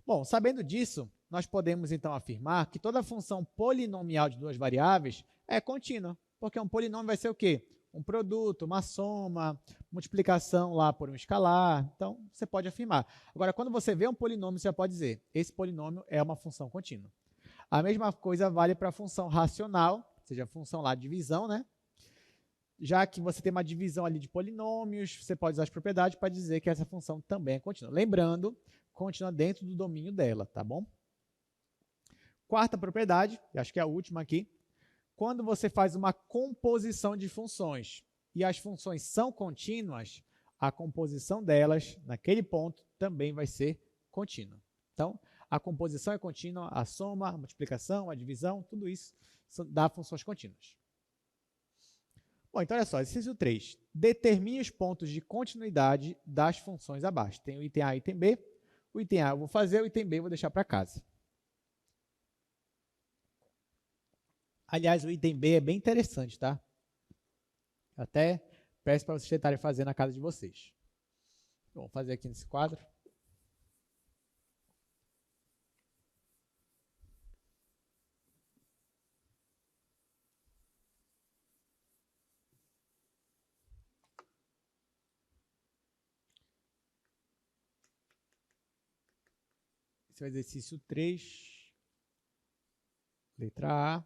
S1: Bom, sabendo disso, nós podemos então afirmar que toda função polinomial de duas variáveis é contínua, porque um polinômio vai ser o quê? Um produto, uma soma, multiplicação lá por um escalar. Então, você pode afirmar. Agora, quando você vê um polinômio, você já pode dizer, esse polinômio é uma função contínua. A mesma coisa vale para a função racional, ou seja, a função lá de divisão, né? Já que você tem uma divisão ali de polinômios, você pode usar as propriedades para dizer que essa função também é contínua. Lembrando, contínua dentro do domínio dela, tá bom? Quarta propriedade, acho que é a última aqui. Quando você faz uma composição de funções e as funções são contínuas, a composição delas, naquele ponto, também vai ser contínua. Então, a composição é contínua, a soma, a multiplicação, a divisão, tudo isso dá funções contínuas. Bom, então olha só, exercício 3. Determine os pontos de continuidade das funções abaixo. Tem o item A e o item B. O item A eu vou fazer, o item B eu vou deixar para casa. Aliás, o item B é bem interessante, tá? Até peço para vocês tentarem fazer na casa de vocês. Vamos fazer aqui nesse quadro. Esse é o exercício 3. Letra A.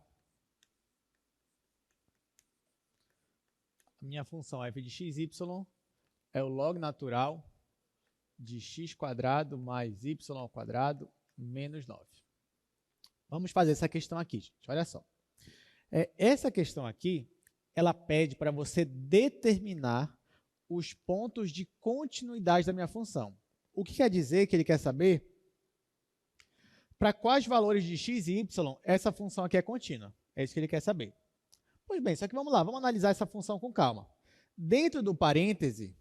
S1: A minha função f de x, y é o log natural de x² mais y² menos 9. Vamos fazer essa questão aqui, gente. Olha só. Essa questão aqui, ela pede para você determinar os pontos de continuidade da minha função. O que quer dizer que ele quer saber para quais valores de x e y essa função aqui é contínua. É isso que ele quer saber. Pois bem, só que vamos lá, vamos analisar essa função com calma. Dentro do parêntese,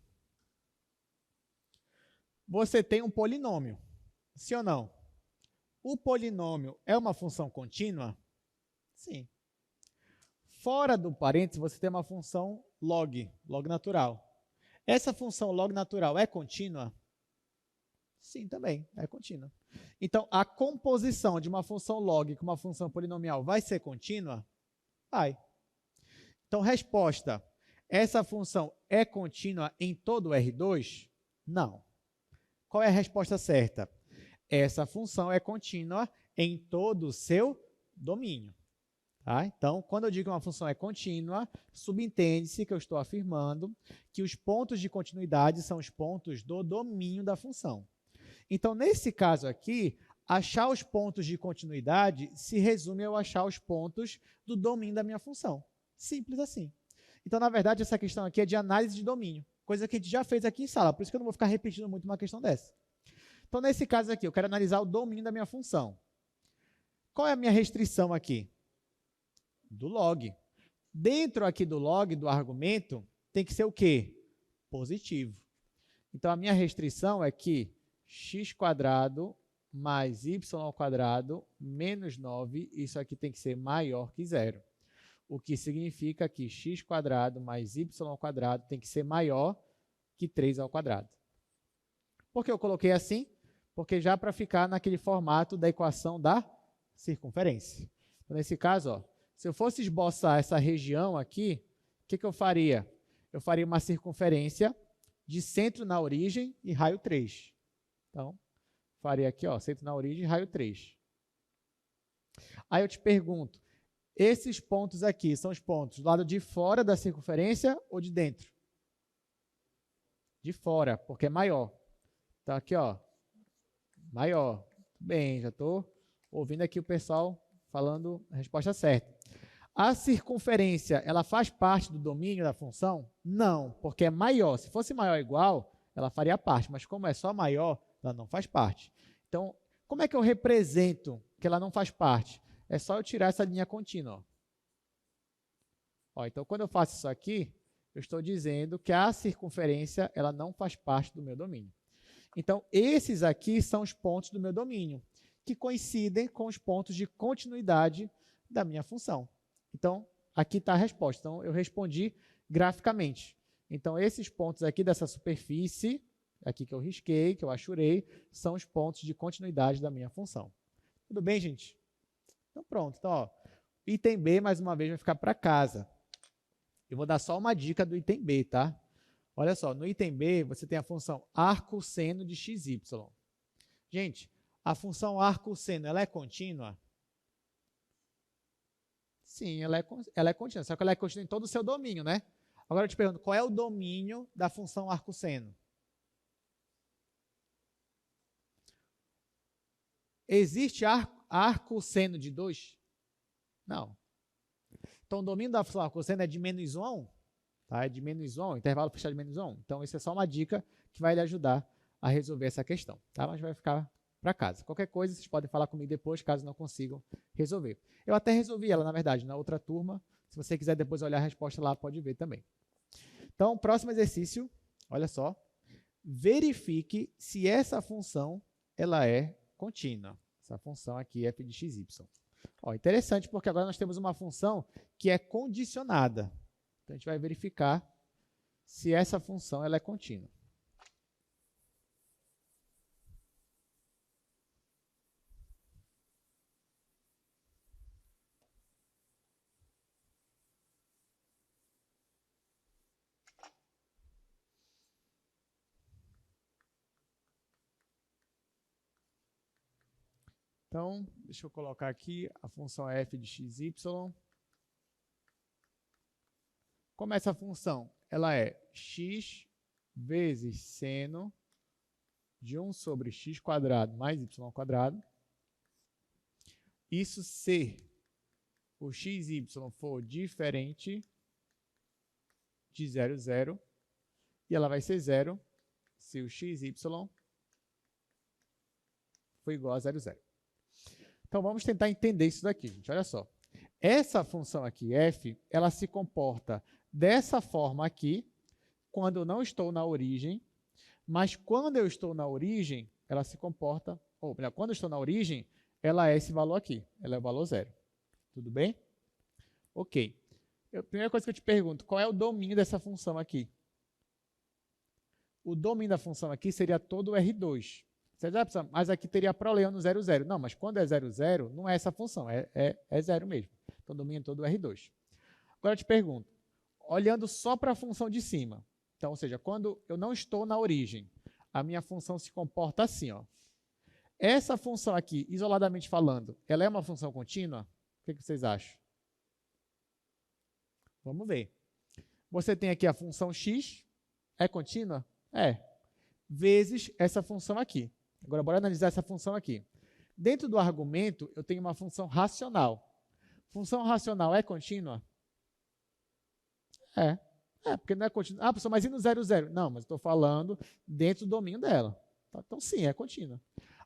S1: você tem um polinômio. Sim ou não? O polinômio é uma função contínua? Sim. Fora do parêntese, você tem uma função log natural. Essa função log natural é contínua? Sim, também, é contínua. Então, a composição de uma função log com uma função polinomial vai ser contínua? Vai. Então, resposta, essa função é contínua em todo o R2? Não. Qual é a resposta certa? Essa função é contínua em todo o seu domínio. Tá? Então, quando eu digo que uma função é contínua, subentende-se que eu estou afirmando que os pontos de continuidade são os pontos do domínio da função. Então, nesse caso aqui, achar os pontos de continuidade se resume a eu achar os pontos do domínio da minha função. Simples assim. Então, na verdade, essa questão aqui é de análise de domínio, coisa que a gente já fez aqui em sala, por isso que eu não vou ficar repetindo muito uma questão dessa. Então, nesse caso aqui, eu quero analisar o domínio da minha função. Qual é a minha restrição aqui? Do log. Dentro aqui do log, do argumento, tem que ser o quê? Positivo. Então, a minha restrição é que x² mais y² menos 9, isso aqui tem que ser maior que zero. O que significa que x² mais y² tem que ser maior que 3². Por que eu coloquei assim? Porque já para ficar naquele formato da equação da circunferência. Então, nesse caso, ó, se eu fosse esboçar essa região aqui, o que eu faria? Eu faria uma circunferência de centro na origem e raio 3. Então, faria aqui, ó, centro na origem e raio 3. Aí eu te pergunto, esses pontos aqui são os pontos do lado de fora da circunferência ou de dentro? De fora, porque é maior. Então, aqui, ó, maior. Bem, já estou ouvindo aqui o pessoal falando a resposta certa. A circunferência, ela faz parte do domínio da função? Não, porque é maior. Se fosse maior ou igual, ela faria parte, mas como é só maior, ela não faz parte. Então, como é que eu represento que ela não faz parte? É só eu tirar essa linha contínua. Ó, então, quando eu faço isso aqui, eu estou dizendo que a circunferência ela não faz parte do meu domínio. Então, esses aqui são os pontos do meu domínio, que coincidem com os pontos de continuidade da minha função. Então, aqui está a resposta. Então, eu respondi graficamente. Então, esses pontos aqui dessa superfície, aqui que eu risquei, que eu achurei, são os pontos de continuidade da minha função. Tudo bem, gente? Então, pronto. Então, ó, item B, mais uma vez, vai ficar para casa. Eu vou dar só uma dica do item B, tá? Olha só, no item B, você tem a função arcosseno de xy. Gente, a função arcosseno, ela é contínua? Sim, ela é contínua, só que ela é contínua em todo o seu domínio, né? Agora eu te pergunto, qual é o domínio da função arcosseno? Existe arcosseno de 2? Não. Então, o domínio da função arcosseno é de menos 1 a 1. Tá? É de menos 1 a 1, intervalo fechado de menos 1 a 1. Então, isso é só uma dica que vai lhe ajudar a resolver essa questão. Tá? Mas vai ficar para casa. Qualquer coisa, vocês podem falar comigo depois, caso não consigam resolver. Eu até resolvi ela, na verdade, na outra turma. Se você quiser depois olhar a resposta lá, pode ver também. Então, próximo exercício, olha só. Verifique se essa função ela é contínua. Essa função aqui, f de xy. Ó, interessante, porque agora nós temos uma função que é condicionada. Então, a gente vai verificar se essa função ela é contínua. Então, deixa eu colocar aqui a função f de xy. Como é essa função? Ela é x vezes seno de 1 sobre x² mais y². Isso se o xy for diferente de 0, 0. E ela vai ser 0 se o xy for igual a 0, 0. Então, vamos tentar entender isso daqui, gente. Olha só. Essa função aqui, f, ela se comporta dessa forma aqui, quando eu não estou na origem, mas quando eu estou na origem, ela se comporta, ou melhor, quando eu estou na origem, ela é esse valor aqui, ela é o valor 0. Tudo bem? Ok. A primeira coisa que eu te pergunto, qual é o domínio dessa função aqui? O domínio da função aqui seria todo o R2. Você já precisa, mas aqui teria problema no 0, 0. Não, mas quando é 0, 0, não é essa função, é 0 mesmo. Então, domínio todo R2. Agora eu te pergunto, olhando só para a função de cima, então, ou seja, quando eu não estou na origem, a minha função se comporta assim, ó. Essa função aqui, isoladamente falando, ela é uma função contínua? O que vocês acham? Vamos ver. Você tem aqui a função x, é contínua? É. Vezes essa função aqui. Agora, bora analisar essa função aqui. Dentro do argumento, eu tenho uma função racional. Função racional é contínua? É. Porque não é contínua. Ah, professor, mas e no 0, 0? Não, mas estou falando dentro do domínio dela. Então, sim, é contínua.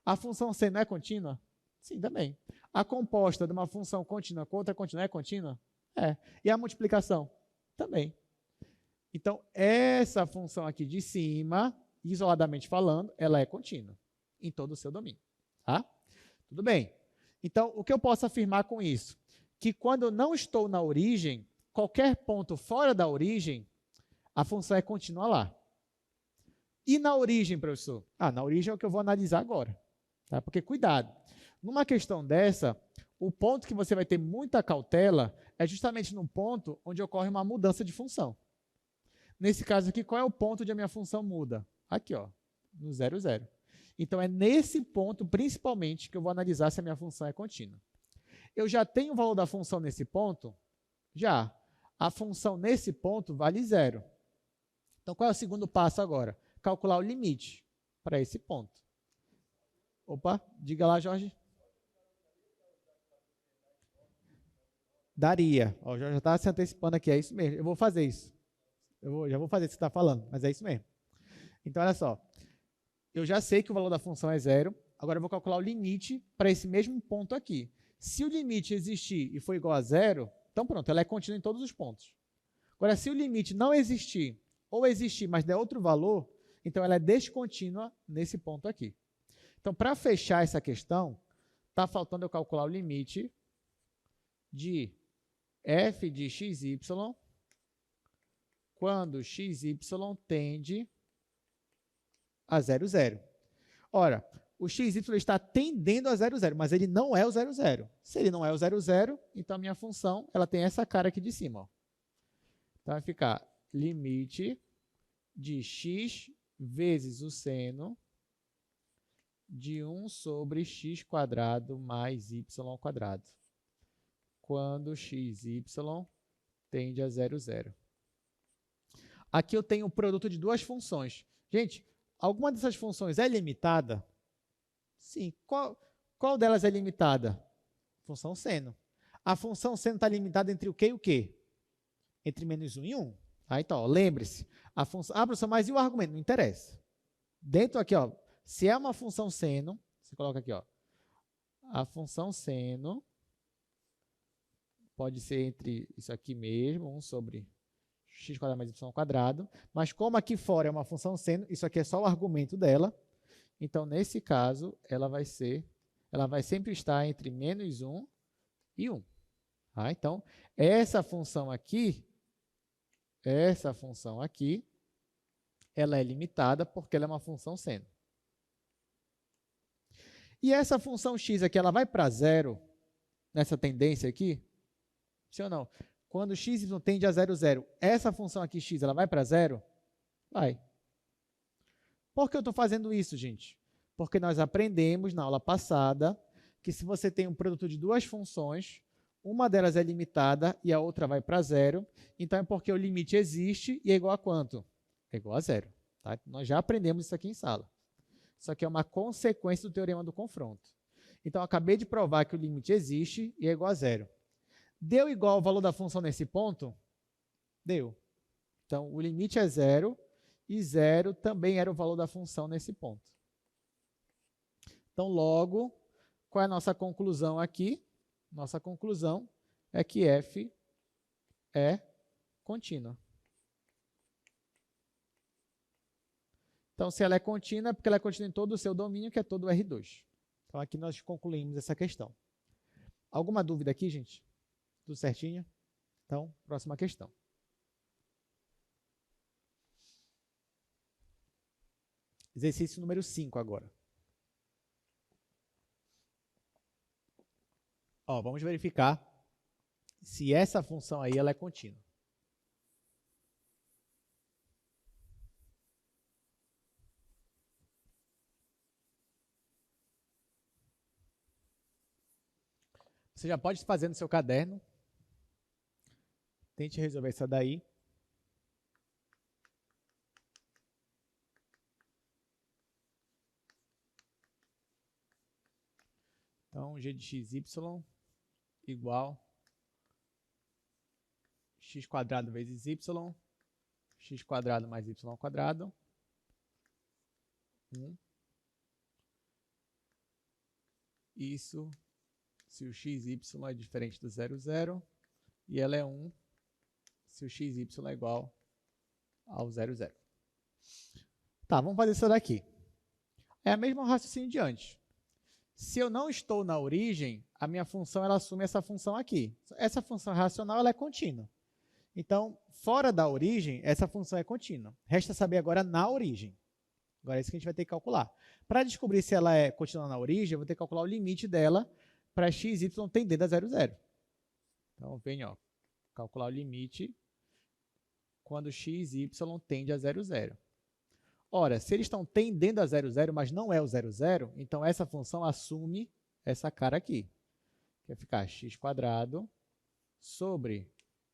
S1: A função c não é contínua? Sim, também. A composta de uma função contínua com outra contínua é contínua? É. E a multiplicação? Também. Então, essa função aqui de cima, isoladamente falando, ela é contínua em todo o seu domínio. Tá? Tudo bem. Então, o que eu posso afirmar com isso? Que quando eu não estou na origem, qualquer ponto fora da origem, a função é contínua lá. E na origem, professor? Na origem é o que eu vou analisar agora. Tá? Porque, cuidado, numa questão dessa, o ponto que você vai ter muita cautela é justamente no ponto onde ocorre uma mudança de função. Nesse caso aqui, qual é o ponto onde a minha função muda? Aqui, ó, no 0, 0. Então, é nesse ponto, principalmente, que eu vou analisar se a minha função é contínua. Eu já tenho o valor da função nesse ponto? Já. A função nesse ponto vale 0. Então, qual é o segundo passo agora? Calcular o limite para esse ponto. Opa, diga lá, Jorge. Daria. Ó, o Jorge já está se antecipando aqui, é isso mesmo. Eu vou fazer isso. Já vou fazer o que você está falando, mas é isso mesmo. Então, olha só. Eu já sei que o valor da função é 0. Agora, eu vou calcular o limite para esse mesmo ponto aqui. Se o limite existir e for igual a 0, então pronto, ela é contínua em todos os pontos. Agora, se o limite não existir, ou existir, mas der outro valor, então ela é descontínua nesse ponto aqui. Então, para fechar essa questão, está faltando eu calcular o limite de f de xy quando xy tende a 0, 0. Ora, o xy está tendendo a 0, 0, mas ele não é o 0, 0. Se ele não é o 0, 0, então a minha função ela tem essa cara aqui de cima. Ó. Então, vai ficar limite de x vezes o seno de 1 sobre x quadrado mais y quadrado, quando xy tende a 0, 0. Aqui eu tenho o produto de duas funções. Gente, alguma dessas funções é limitada? Sim. Qual delas é limitada? Função seno. A função seno está limitada entre o quê e o quê? Entre menos 1 e 1. Então, lembre-se. A função... professor, mas e o argumento? Não interessa. Dentro aqui, ó, se é uma função seno, você coloca aqui, ó, a função seno pode ser entre isso aqui mesmo, 1 sobre x quadrado mais y quadrado, mas como aqui fora é uma função seno, isso aqui é só o argumento dela, então, nesse caso, ela vai sempre estar entre menos 1 e 1. Então, essa função aqui, ela é limitada porque ela é uma função seno. E essa função x aqui, ela vai para 0 nessa tendência aqui? Sim ou não? Quando x tende a 0, 0, essa função aqui x, ela vai para 0? Vai. Por que eu estou fazendo isso, gente? Porque nós aprendemos na aula passada que se você tem um produto de duas funções, uma delas é limitada e a outra vai para 0, então é porque o limite existe e é igual a quanto? É igual a 0. Tá? Nós já aprendemos isso aqui em sala. Isso aqui é uma consequência do teorema do confronto. Então, eu acabei de provar que o limite existe e é igual a 0. Deu igual ao valor da função nesse ponto? Deu. Então, o limite é 0 e 0 também era o valor da função nesse ponto. Então, logo, qual é a nossa conclusão aqui? Nossa conclusão é que f é contínua. Então, se ela é contínua, é porque ela é contínua em todo o seu domínio, que é todo o R2. Então, aqui nós concluímos essa questão. Alguma dúvida aqui, gente? Tudo certinho? Então, próxima questão. Exercício número 5 agora. Ó, vamos verificar se essa função aí ela é contínua. Você já pode fazer no seu caderno. Tente resolver essa daí. Então, g de xy igual x quadrado vezes y, x quadrado mais y quadrado, 1. Isso se o xy é diferente do 0, 0, e ela é 1 se o xy é igual ao 0, 0. Tá, vamos fazer isso daqui. É o mesmo raciocínio de antes. Se eu não estou na origem, a minha função ela assume essa função aqui. Essa função racional ela é contínua. Então, fora da origem, essa função é contínua. Resta saber agora na origem. Agora é isso que a gente vai ter que calcular. Para descobrir se ela é contínua na origem, eu vou ter que calcular o limite dela para x, y tendendo a 0, 0. Então, vem, ó, calcular o limite quando x, y tende a 0, 0. Ora, se eles estão tendendo a 0, 0, mas não é o 0, 0, então essa função assume essa cara aqui. Que vai ficar x quadrado sobre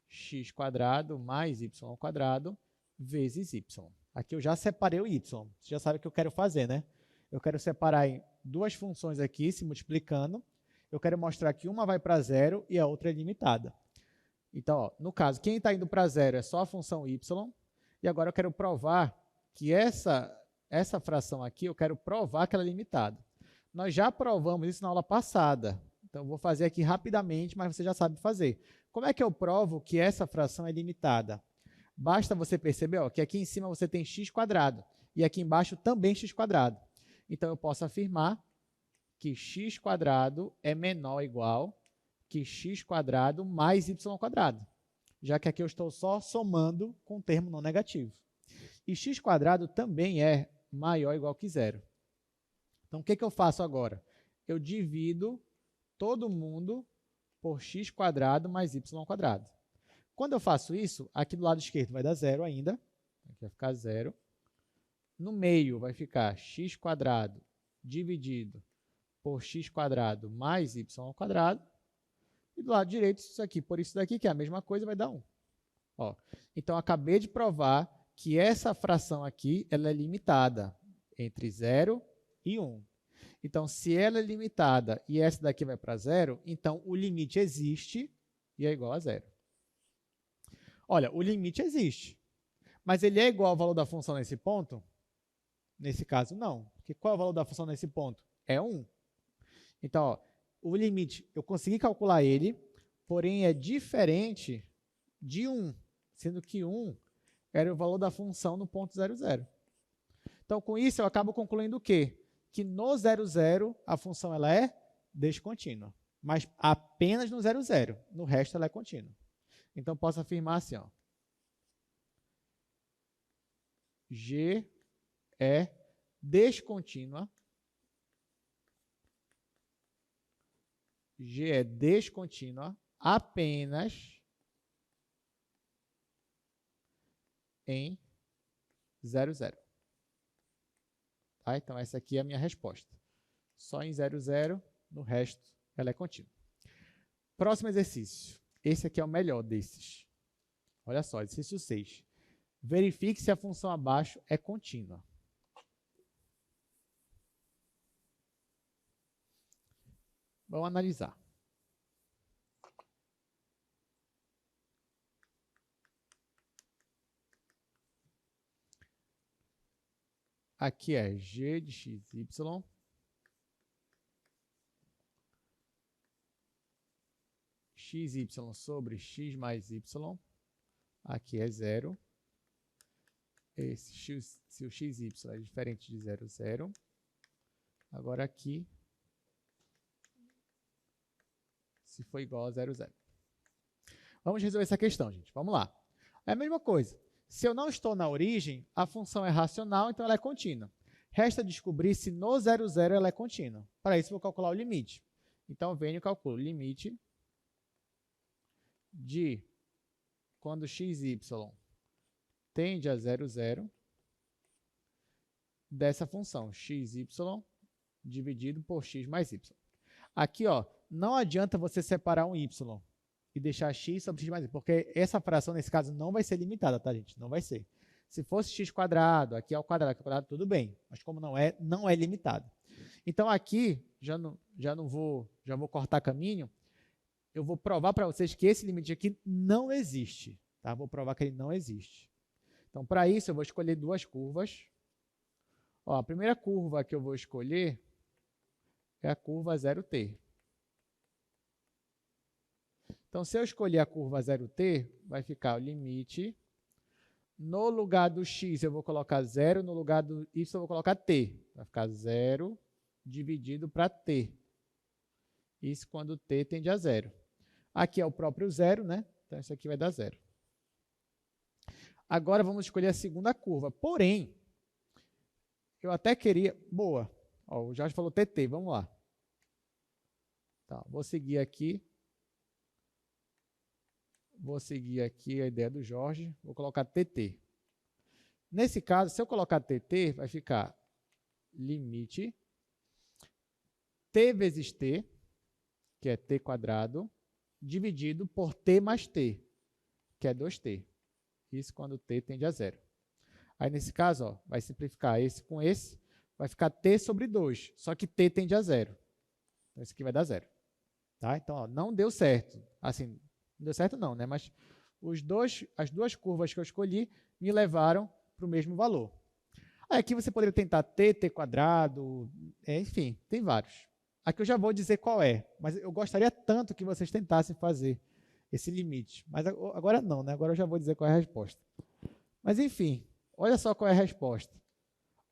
S1: x quadrado mais y quadrado vezes y. Aqui eu já separei o y. Você já sabe o que eu quero fazer, né? Eu quero separar em duas funções aqui, se multiplicando. Eu quero mostrar que uma vai para 0 e a outra é limitada. Então, ó, no caso, quem está indo para 0 é só a função y. E agora eu quero provar que essa fração aqui, eu quero provar que ela é limitada. Nós já provamos isso na aula passada. Então, eu vou fazer aqui rapidamente, mas você já sabe fazer. Como é que eu provo que essa fração é limitada? Basta você perceber, ó, que aqui em cima você tem x quadrado e aqui embaixo também x quadrado. Então, eu posso afirmar que x quadrado é menor ou igual que x quadrado mais y quadrado, já que aqui eu estou só somando com um termo não negativo. E x quadrado também é maior ou igual que 0. Então, o que eu faço agora? Eu divido todo mundo por x quadrado mais y quadrado. Quando eu faço isso, aqui do lado esquerdo vai dar 0 ainda. Aqui vai ficar 0. No meio vai ficar x quadrado dividido por x quadrado mais y quadrado. E do lado direito, isso aqui por isso daqui, que é a mesma coisa, vai dar 1. Ó, então, acabei de provar que essa fração aqui ela é limitada entre 0 e 1. Então, se ela é limitada e essa daqui vai para 0, então o limite existe e é igual a 0. Olha, o limite existe, mas ele é igual ao valor da função nesse ponto? Nesse caso, não. Porque qual é o valor da função nesse ponto? É 1. Então, ó, o limite, eu consegui calcular ele, porém é diferente de 1, sendo que 1 era o valor da função no ponto 0, 0. Então, com isso, eu acabo concluindo o quê? Que no 0, 0, a função ela é descontínua, mas apenas no 0, 0. No resto, ela é contínua. Então, posso afirmar assim, ó, G é descontínua. G é descontínua apenas em 0, 0. Tá? Então, essa aqui é a minha resposta. Só em 0, 0, no resto, ela é contínua. Próximo exercício. Esse aqui é o melhor desses. Olha só, exercício 6. Verifique se a função abaixo é contínua. Vamos analisar. Aqui é g de xy xy sobre x mais y. Aqui é 0. Se o xy é diferente de 0, 0. Agora aqui, se for igual a 0, 0. Vamos resolver essa questão, gente. Vamos lá. É a mesma coisa. Se eu não estou na origem, a função é racional, então ela é contínua. Resta descobrir se no 0, 0 ela é contínua. Para isso, vou calcular o limite. Então, eu venho e calculo limite de quando xy tende a 0, 0, dessa função xy dividido por x mais y. Aqui, ó, não adianta você separar um y e deixar x sobre x mais y, porque essa fração, nesse caso, não vai ser limitada, tá, gente? Não vai ser. Se fosse x quadrado, aqui é o quadrado, tudo bem. Mas como não é limitado. Então, aqui, já vou cortar caminho, eu vou provar para vocês que esse limite aqui não existe. Tá? Vou provar que ele não existe. Então, para isso, eu vou escolher duas curvas. Ó, a primeira curva que eu vou escolher é a curva 0t. Então, se eu escolher a curva 0t, vai ficar o limite. No lugar do x, eu vou colocar 0. No lugar do y, eu vou colocar t. Vai ficar 0 dividido para t. Isso quando t tende a 0. Aqui é o próprio 0, né? Então, isso aqui vai dar 0. Agora, vamos escolher a segunda curva. Porém, eu até queria... Boa. Ó, o Jorge falou tt. Vamos lá. Tá, vou seguir aqui. Vou seguir aqui a ideia do Jorge. Vou colocar tt. Nesse caso, se eu colocar tt, vai ficar limite t vezes t, que é t quadrado, dividido por t mais t, que é 2t. Isso quando t tende a 0. Aí, nesse caso, ó, vai simplificar esse com esse, vai ficar t sobre 2, só que t tende a 0. Então, esse aqui vai dar 0. Tá? Então, ó, não deu certo. Assim, não deu certo não, né? Mas as duas curvas que eu escolhi me levaram para o mesmo valor. Aí, aqui você poderia tentar t quadrado, enfim, tem vários. Aqui eu já vou dizer qual é, mas eu gostaria tanto que vocês tentassem fazer esse limite. Mas agora não, né? Agora eu já vou dizer qual é a resposta. Mas, enfim, olha só qual é a resposta.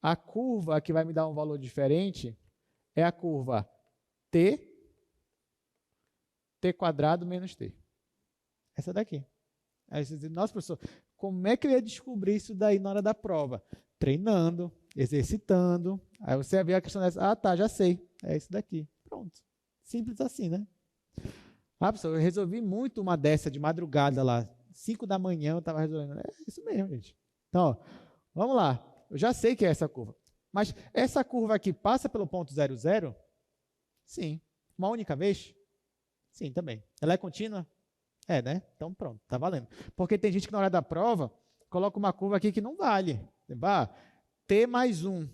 S1: A curva que vai me dar um valor diferente é a curva t quadrado menos t. Essa daqui. Aí você diz, nossa, professor, como é que eu ia descobrir isso daí na hora da prova? Treinando, exercitando. Aí você vê a questão dessa, ah, tá, já sei. É isso daqui. Pronto. Simples assim, né? Ah, professor, eu resolvi muito uma dessa de madrugada lá. 5 da manhã eu estava resolvendo. É isso mesmo, gente. Então, ó, vamos lá. Eu já sei que é essa curva. Mas essa curva aqui passa pelo ponto 0, 0? Sim. Uma única vez? Sim, também. Ela é contínua? É, né? Então, pronto, tá valendo. Porque tem gente que na hora da prova coloca uma curva aqui que não vale. T mais 1.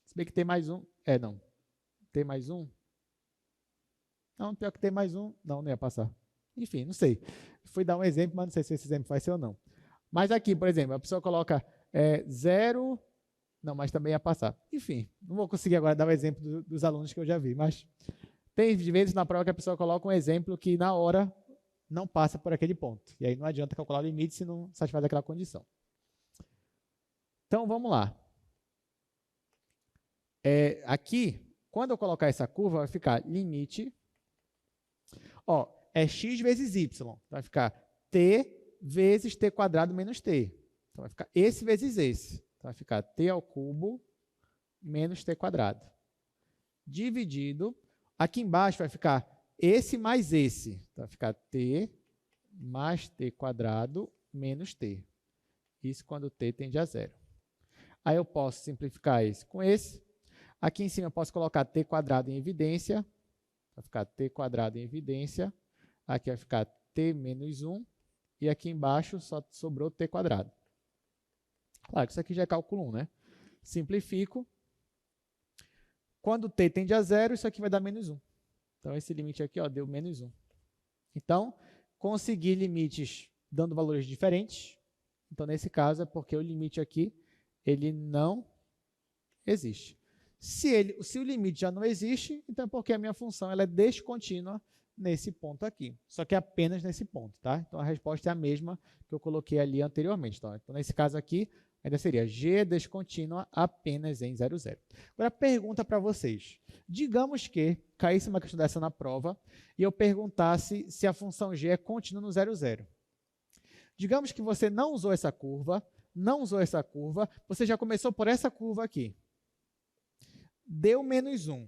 S1: Se bem que T mais 1... não. T mais 1? Não, pior que T mais 1... Não ia passar. Enfim, não sei. Fui dar um exemplo, mas não sei se esse exemplo vai ser ou não. Mas aqui, por exemplo, a pessoa coloca 0... Não, mas também ia passar. Enfim, não vou conseguir agora dar o exemplo dos alunos que eu já vi, mas tem vezes na prova que a pessoa coloca um exemplo que na hora não passa por aquele ponto. E aí não adianta calcular o limite se não satisfaz aquela condição. Então, vamos lá. Aqui, quando eu colocar essa curva, vai ficar limite... Ó, é x vezes y. Vai ficar t vezes t quadrado menos t. Então, vai ficar esse vezes esse. Então, vai ficar t ao cubo menos t quadrado. Dividido. Aqui embaixo vai ficar esse mais esse. Então, vai ficar t mais t quadrado menos t. Isso quando t tende a 0. Aí eu posso simplificar esse com esse. Aqui em cima eu posso colocar t quadrado em evidência. Vai ficar t quadrado em evidência. Aqui vai ficar t menos 1. E aqui embaixo só sobrou t quadrado. Claro que isso aqui já é cálculo 1, né? Simplifico. Quando t tende a 0, isso aqui vai dar menos 1. Então, esse limite aqui deu menos 1. Então, consegui limites dando valores diferentes. Então, nesse caso, é porque o limite aqui ele não existe. Se o limite já não existe, então é porque a minha função ela é descontínua nesse ponto aqui. Só que apenas nesse ponto, tá? Então, a resposta é a mesma que eu coloquei ali anteriormente. Tá? Então, nesse caso aqui, ainda seria G descontínua apenas em 0, 0. Agora, pergunta para vocês. Digamos que caísse uma questão dessa na prova e eu perguntasse se a função G é contínua no 0, 0. Digamos que você não usou essa curva, você já começou por essa curva aqui. Deu menos 1.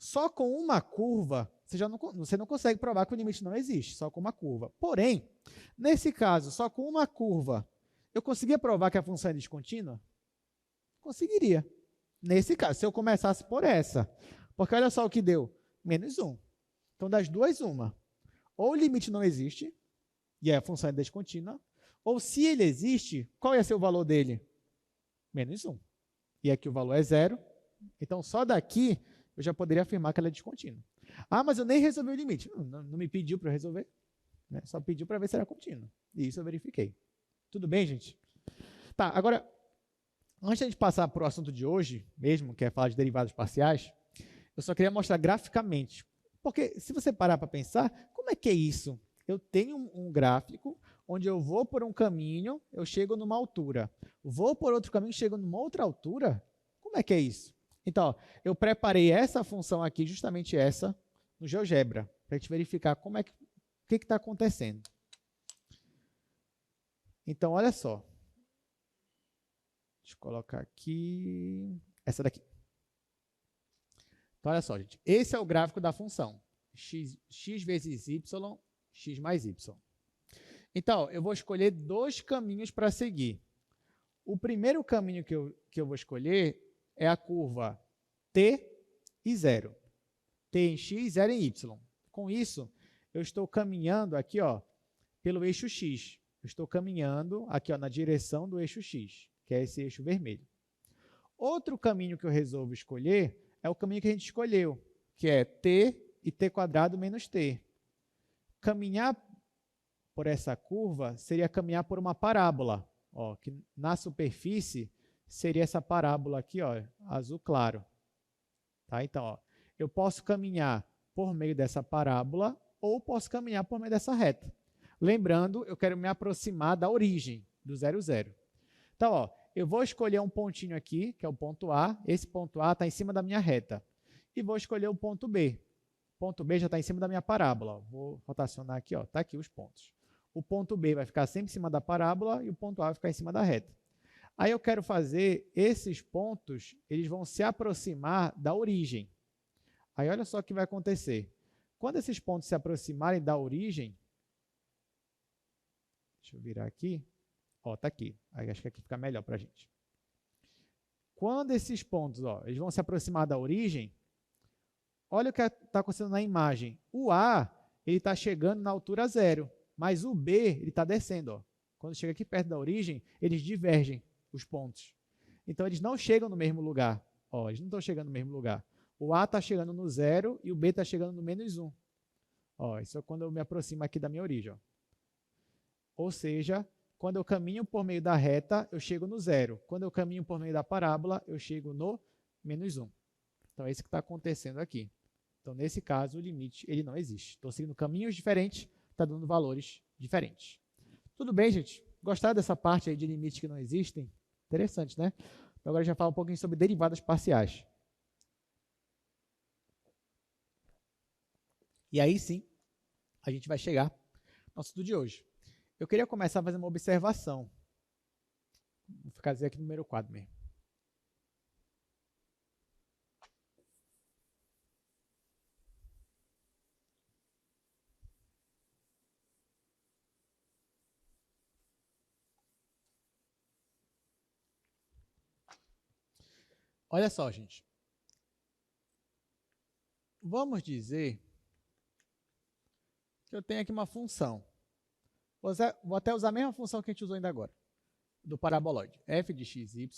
S1: Só com uma curva, você não consegue provar que o limite não existe, só com uma curva. Porém, nesse caso, só com uma curva, eu conseguia provar que a função é descontínua? Conseguiria. Nesse caso, se eu começasse por essa. Porque olha só o que deu. -1. Então, das duas, uma. Ou o limite não existe, e a função é descontínua, ou se ele existe, qual ia ser o valor dele? -1. E aqui o valor é 0. Então, só daqui eu já poderia afirmar que ela é descontínua. Ah, mas eu nem resolvi o limite. Não me pediu para eu resolver. Né? Só pediu para ver se era contínua. E isso eu verifiquei. Tudo bem, gente? Tá, agora, antes de passar para o assunto de hoje, mesmo, que é falar de derivadas parciais, eu só queria mostrar graficamente. Porque, se você parar para pensar, como é que é isso? Eu tenho um gráfico onde eu vou por um caminho, eu chego numa altura. Vou por outro caminho, chego numa outra altura? Como é que é isso? Então, ó, eu preparei essa função aqui, justamente essa, no GeoGebra, para a gente verificar como é que, o que está acontecendo. Então, olha só. Deixa eu colocar aqui. Essa daqui. Então, olha só, gente. Esse é o gráfico da função. X vezes y, x mais y. Então, eu vou escolher dois caminhos para seguir. O primeiro caminho que eu vou escolher é a curva t e 0. T em x, 0 em y. Com isso, eu estou caminhando aqui, ó, pelo eixo x. Eu estou caminhando aqui, ó, na direção do eixo x, que é esse eixo vermelho. Outro caminho que eu resolvo escolher é o caminho que a gente escolheu, que é t e t quadrado menos t. Caminhar por essa curva seria caminhar por uma parábola, ó, que na superfície seria essa parábola aqui, ó, azul claro. Tá? Então, ó, eu posso caminhar por meio dessa parábola ou posso caminhar por meio dessa reta. Lembrando, eu quero me aproximar da origem, do 0, 0. Então, ó, eu vou escolher um pontinho aqui, que é o ponto A. Esse ponto A está em cima da minha reta. E vou escolher o ponto B. O ponto B já está em cima da minha parábola. Ó. Vou rotacionar aqui, ó, tá aqui os pontos. O ponto B vai ficar sempre em cima da parábola e o ponto A vai ficar em cima da reta. Aí eu quero fazer esses pontos, eles vão se aproximar da origem. Aí olha só o que vai acontecer. Quando esses pontos se aproximarem da origem, deixa eu virar aqui, ó, tá aqui. Aí acho que aqui fica melhor para a gente. Quando esses pontos, ó, eles vão se aproximar da origem, olha o que está acontecendo na imagem. O A, ele está chegando na altura 0, mas o B, ele está descendo, ó. Quando chega aqui perto da origem, eles divergem os pontos. Então, eles não chegam no mesmo lugar. Ó, eles não estão chegando no mesmo lugar. O A está chegando no 0 e o B está chegando no -1. Ó, isso é quando eu me aproximo aqui da minha origem. Ó. Ou seja, quando eu caminho por meio da reta, eu chego no 0. Quando eu caminho por meio da parábola, eu chego no -1. Então, é isso que está acontecendo aqui. Então, nesse caso, o limite ele não existe. Estou seguindo caminhos diferentes, está dando valores diferentes. Tudo bem, gente? Gostaram dessa parte aí de limites que não existem? Interessante, né? Então, agora já falo um pouquinho sobre derivadas parciais. E aí sim, a gente vai chegar no assunto de hoje. Eu queria começar fazendo uma observação. Vou fazer aqui no número 4 mesmo. Olha só, gente. Vamos dizer que eu tenho aqui uma função. Vou até usar a mesma função que a gente usou ainda agora, do paraboloide. f de xy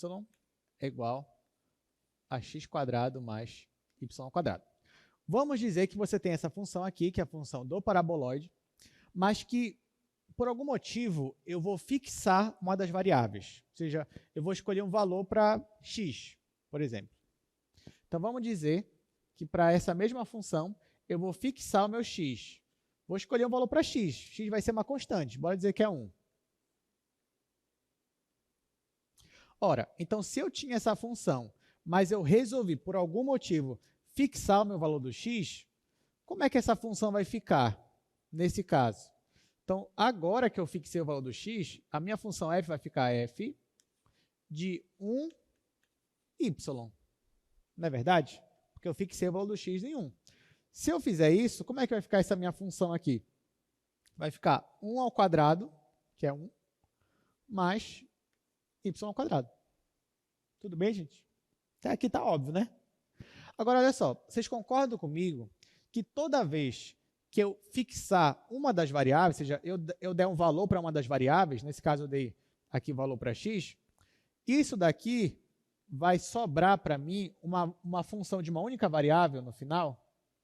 S1: é igual a x² mais y². Vamos dizer que você tem essa função aqui, que é a função do paraboloide, mas que, por algum motivo, eu vou fixar uma das variáveis. Ou seja, eu vou escolher um valor para x, por exemplo. Então, vamos dizer que para essa mesma função, eu vou fixar o meu x. Vou escolher um valor para x. X vai ser uma constante. Bora dizer que é 1. Ora, então, se eu tinha essa função, mas eu resolvi, por algum motivo, fixar o meu valor do x, como é que essa função vai ficar nesse caso? Então, agora que eu fixei o valor do x, a minha função f vai ficar f de 1y. Não é verdade? porque eu fixei o valor do x em 1. Se eu fizer isso, como é que vai ficar essa minha função aqui? Vai ficar 1 ao quadrado, que é 1, mais y ao quadrado. Tudo bem, gente? Até aqui está óbvio, né? Agora, olha só, vocês concordam comigo que toda vez que eu fixar uma das variáveis, ou seja, eu der um valor para uma das variáveis, nesse caso eu dei aqui o valor para x, isso daqui vai sobrar para mim uma função de uma única variável no final?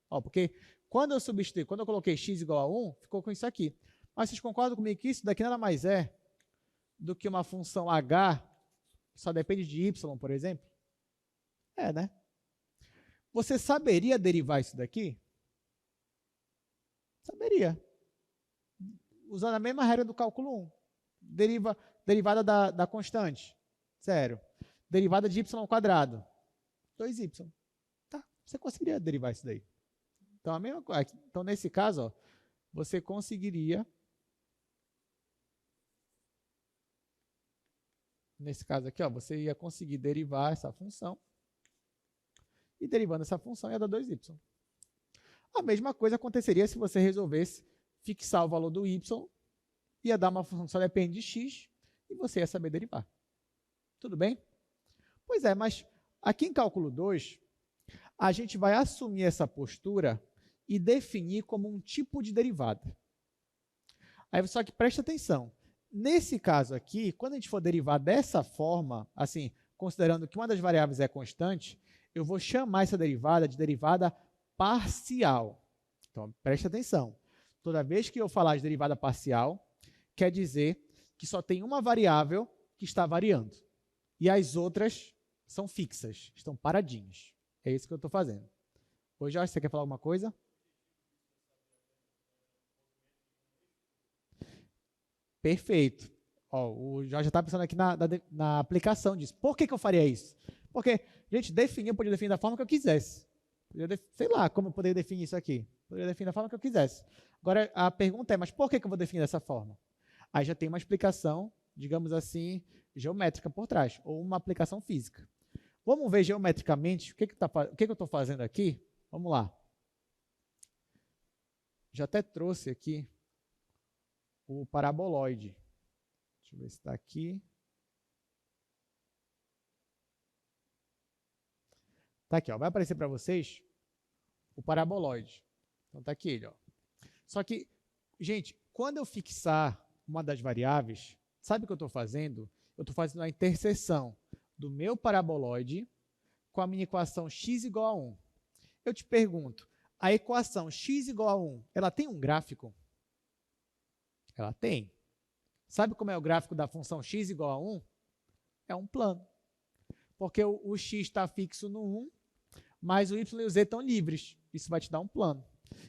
S1: Ó, porque quando eu coloquei x igual a 1, ficou com isso aqui. Mas vocês concordam comigo que isso daqui nada mais é do que uma função h que só depende de y, por exemplo? É, né? Você saberia derivar isso daqui? Saberia. Usando a mesma regra do cálculo 1. Derivada da constante. 0. Derivada de y ao quadrado. 2y. Tá, você conseguiria derivar isso daí. Então, então nesse caso, ó, você conseguiria, nesse caso aqui, ó, você ia conseguir derivar essa função, e derivando essa função ia dar 2y. A mesma coisa aconteceria se você resolvesse fixar o valor do y, ia dar uma função que só depende de x, e você ia saber derivar. Tudo bem? Pois é, mas aqui em cálculo 2, a gente vai assumir essa postura e definir como um tipo de derivada. Aí, só que preste atenção. Nesse caso aqui, quando a gente for derivar dessa forma, assim, considerando que uma das variáveis é constante, eu vou chamar essa derivada de derivada parcial. Então, preste atenção. Toda vez que eu falar de derivada parcial, quer dizer que só tem uma variável que está variando. E as outras são fixas, estão paradinhas. É isso que eu estou fazendo. Ô, Jorge, você quer falar alguma coisa? Perfeito. Ó, o Jorge já está pensando aqui na aplicação disso. Por que eu faria isso? Porque, gente, eu podia definir da forma que eu quisesse. Sei lá como eu poderia definir isso aqui. Poderia definir da forma que eu quisesse. Agora, a pergunta é, mas por que eu vou definir dessa forma? Aí já tem uma explicação, digamos assim, geométrica por trás, ou uma aplicação física. Vamos ver geometricamente o que eu estou fazendo aqui? Vamos lá. Já até trouxe aqui o paraboloide. Deixa eu ver se está aqui. Está aqui, ó. Vai aparecer para vocês o paraboloide. Então está aqui ele, ó. Só que, gente, quando eu fixar uma das variáveis, sabe o que eu estou fazendo? Eu estou fazendo a interseção do meu paraboloide com a minha equação x igual a 1. Eu te pergunto, a equação x igual a 1, ela tem um gráfico? Ela tem. Sabe como é o gráfico da função x igual a 1? É um plano. Porque o x está fixo no 1, mas o y e o z estão livres. Isso vai te dar um plano.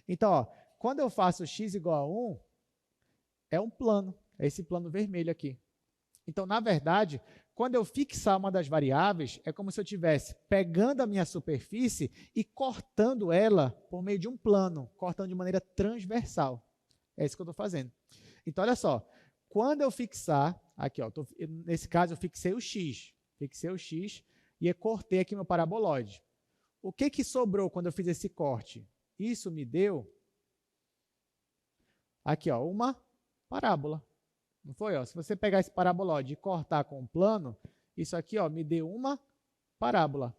S1: Então, ó, quando eu faço x igual a 1, é um plano. É esse plano vermelho aqui. Então, na verdade, quando eu fixar uma das variáveis, é como se eu estivesse pegando a minha superfície e cortando ela por meio de um plano, cortando de maneira transversal. É isso que eu estou fazendo. Então, olha só, quando eu fixar, aqui, ó, nesse caso eu fixei o x e cortei aqui meu paraboloide. O que sobrou quando eu fiz esse corte? Isso me deu, aqui, ó, uma parábola. Não foi? Ó? Se você pegar esse paraboloide e cortar com um plano, isso aqui, ó, me deu uma parábola.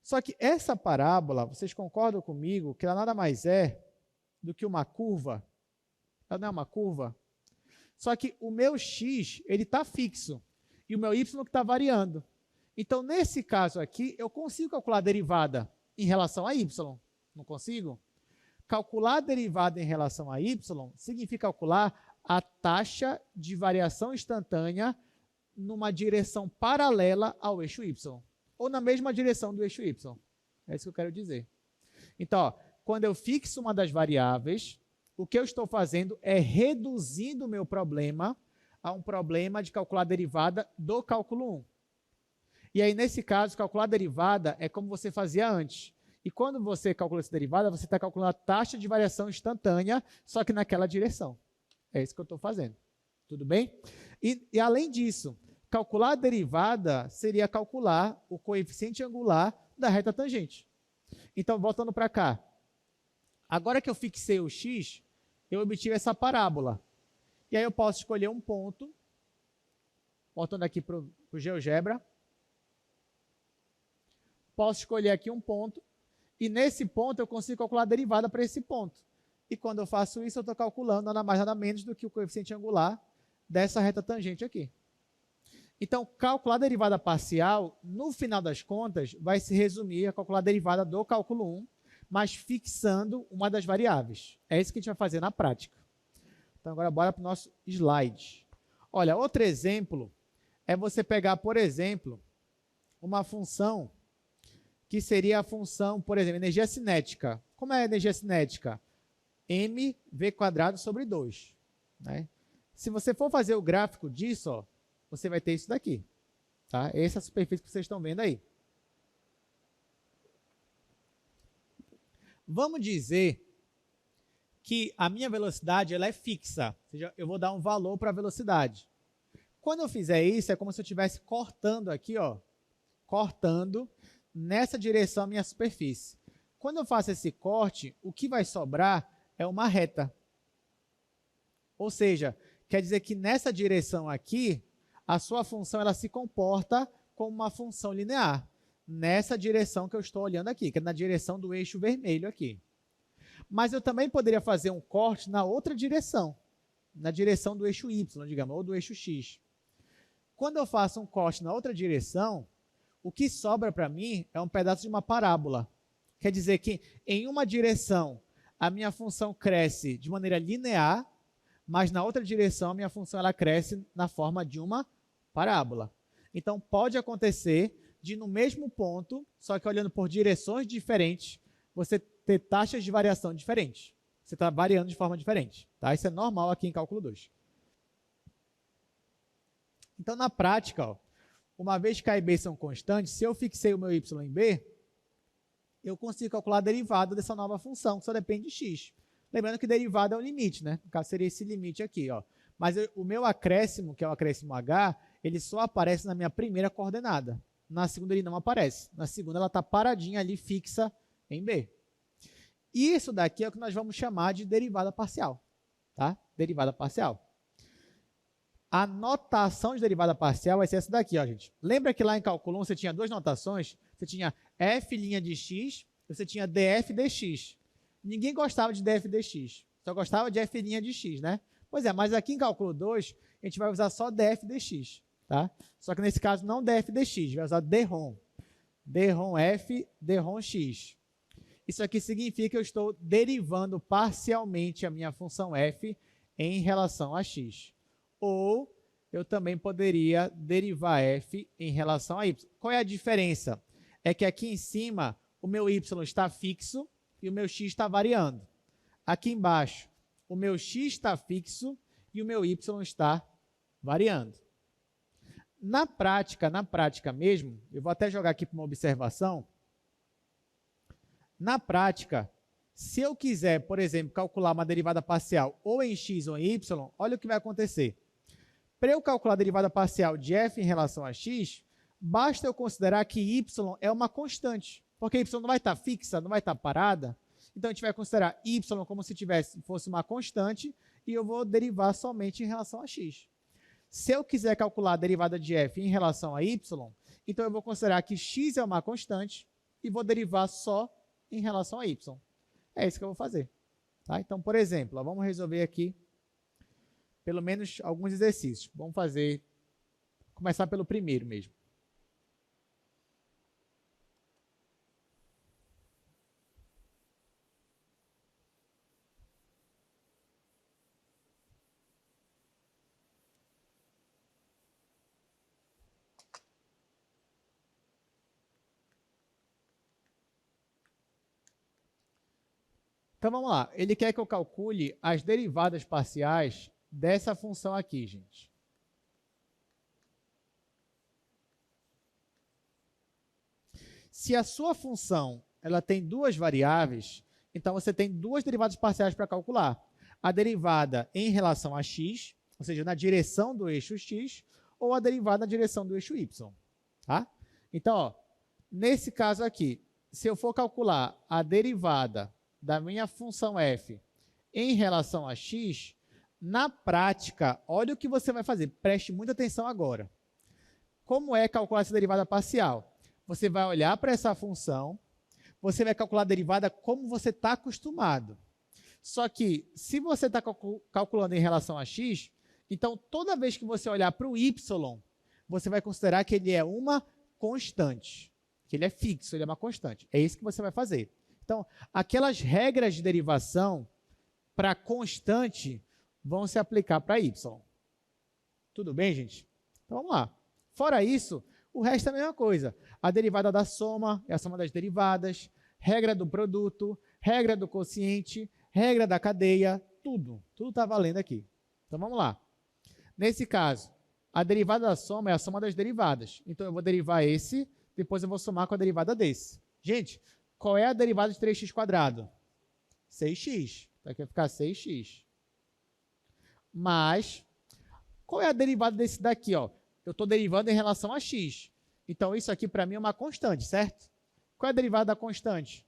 S1: Só que essa parábola, vocês concordam comigo que ela nada mais é do que uma curva? Ela não é uma curva? Só que o meu x, ele está fixo, e o meu y que está variando. Então, nesse caso aqui, eu consigo calcular a derivada em relação a y. Não consigo? Calcular a derivada em relação a y significa calcular a taxa de variação instantânea numa direção paralela ao eixo y, ou na mesma direção do eixo y. É isso que eu quero dizer. Então, ó, quando eu fixo uma das variáveis, o que eu estou fazendo é reduzindo o meu problema a um problema de calcular a derivada do cálculo 1. E aí, nesse caso, calcular a derivada é como você fazia antes. E quando você calcula essa derivada, você está calculando a taxa de variação instantânea, só que naquela direção. É isso que eu estou fazendo. Tudo bem? E além disso, calcular a derivada seria calcular o coeficiente angular da reta tangente. Então, voltando para cá. Agora que eu fixei o x, eu obtive essa parábola. E aí eu posso escolher um ponto, voltando aqui para o GeoGebra. Posso escolher aqui um ponto, e nesse ponto eu consigo calcular a derivada para esse ponto. E quando eu faço isso, eu estou calculando nada mais nada menos do que o coeficiente angular dessa reta tangente aqui. Então, calcular a derivada parcial, no final das contas, vai se resumir a calcular a derivada do cálculo 1, mas fixando uma das variáveis. É isso que a gente vai fazer na prática. Então, agora bora para o nosso slide. Olha, outro exemplo é você pegar, por exemplo, uma função que seria a função, por exemplo, energia cinética. Como é a energia cinética? mv² sobre 2. Né? Se você for fazer o gráfico disso, ó, você vai ter isso daqui. Tá? Essa é a superfície que vocês estão vendo aí. Vamos dizer que a minha velocidade ela é fixa. Ou seja, eu vou dar um valor para a velocidade. Quando eu fizer isso, é como se eu estivesse cortando aqui, ó, cortando nessa direção a minha superfície. Quando eu faço esse corte, o que vai sobrar é uma reta. Ou seja, quer dizer que nessa direção aqui, a sua função ela se comporta como uma função linear. Nessa direção que eu estou olhando aqui, que é na direção do eixo vermelho aqui. Mas eu também poderia fazer um corte na outra direção, na direção do eixo Y, digamos, ou do eixo X. Quando eu faço um corte na outra direção, o que sobra para mim é um pedaço de uma parábola. Quer dizer que em uma direção a minha função cresce de maneira linear, mas na outra direção a minha função ela cresce na forma de uma parábola. Então pode acontecer de no mesmo ponto, só que olhando por direções diferentes, você ter taxas de variação diferentes. Você está variando de forma diferente. Tá? Isso é normal aqui em cálculo 2. Então, na prática, ó, uma vez que A e B são constantes, se eu fixei o meu y em B, eu consigo calcular a derivada dessa nova função, que só depende de x. Lembrando que derivada é o limite, né? No caso, seria esse limite aqui. Ó. Mas o meu acréscimo, que é o acréscimo h, ele só aparece na minha primeira coordenada. Na segunda ele não aparece. Na segunda ela está paradinha ali, fixa em B. Isso daqui é o que nós vamos chamar de derivada parcial. Tá? Derivada parcial. A notação de derivada parcial vai ser essa daqui, ó, gente. Lembra que lá em cálculo 1 você tinha duas notações? Você tinha f' de x e você tinha df dx. Ninguém gostava de df dx, só gostava de f' de x, né? Pois é, mas aqui em cálculo 2 a gente vai usar só df dx, tá? Só que nesse caso não df dx, vai usar dρ. dρ f, dρ x. Isso aqui significa que eu estou derivando parcialmente a minha função f em relação a x. Ou eu também poderia derivar f em relação a y. Qual é a diferença? É que aqui em cima o meu y está fixo e o meu x está variando. Aqui embaixo o meu x está fixo e o meu y está variando. Na prática mesmo, eu vou até jogar aqui para uma observação. Na prática, se eu quiser, por exemplo, calcular uma derivada parcial ou em x ou em y, olha o que vai acontecer. Para eu calcular a derivada parcial de f em relação a x, basta eu considerar que y é uma constante, porque y não vai estar fixa, não vai estar parada. Então, a gente vai considerar y como se fosse uma constante e eu vou derivar somente em relação a x. Se eu quiser calcular a derivada de f em relação a y, então eu vou considerar que x é uma constante e vou derivar só em relação a y. É isso que eu vou fazer. Tá? Então, por exemplo, ó, vamos resolver aqui pelo menos alguns exercícios. Vamos começar pelo primeiro mesmo. Então, vamos lá. Ele quer que eu calcule as derivadas parciais dessa função aqui, gente. Se a sua função ela tem duas variáveis, então você tem duas derivadas parciais para calcular. A derivada em relação a x, ou seja, na direção do eixo x, ou a derivada na direção do eixo y. Tá? Então, ó, nesse caso aqui, se eu for calcular a derivada da minha função f em relação a x, na prática, olha o que você vai fazer. Preste muita atenção agora. Como é calcular essa derivada parcial? Você vai olhar para essa função, você vai calcular a derivada como você está acostumado. Só que, se você está calculando em relação a x, então toda vez que você olhar para o y, você vai considerar que ele é uma constante, que ele é fixo, ele é uma constante. É isso que você vai fazer. Então, aquelas regras de derivação para constante vão se aplicar para y. Tudo bem, gente? Então, vamos lá. Fora isso, o resto é a mesma coisa. A derivada da soma é a soma das derivadas, regra do produto, regra do quociente, regra da cadeia, tudo. Tudo está valendo aqui. Então, vamos lá. Nesse caso, a derivada da soma é a soma das derivadas. Então, eu vou derivar esse, depois eu vou somar com a derivada desse. Gente, qual é a derivada de 3x²? 6x. Então, aqui vai ficar 6x. Mas, qual é a derivada desse daqui? Ó? Eu estou derivando em relação a x. Então, isso aqui para mim é uma constante, certo? Qual é a derivada da constante?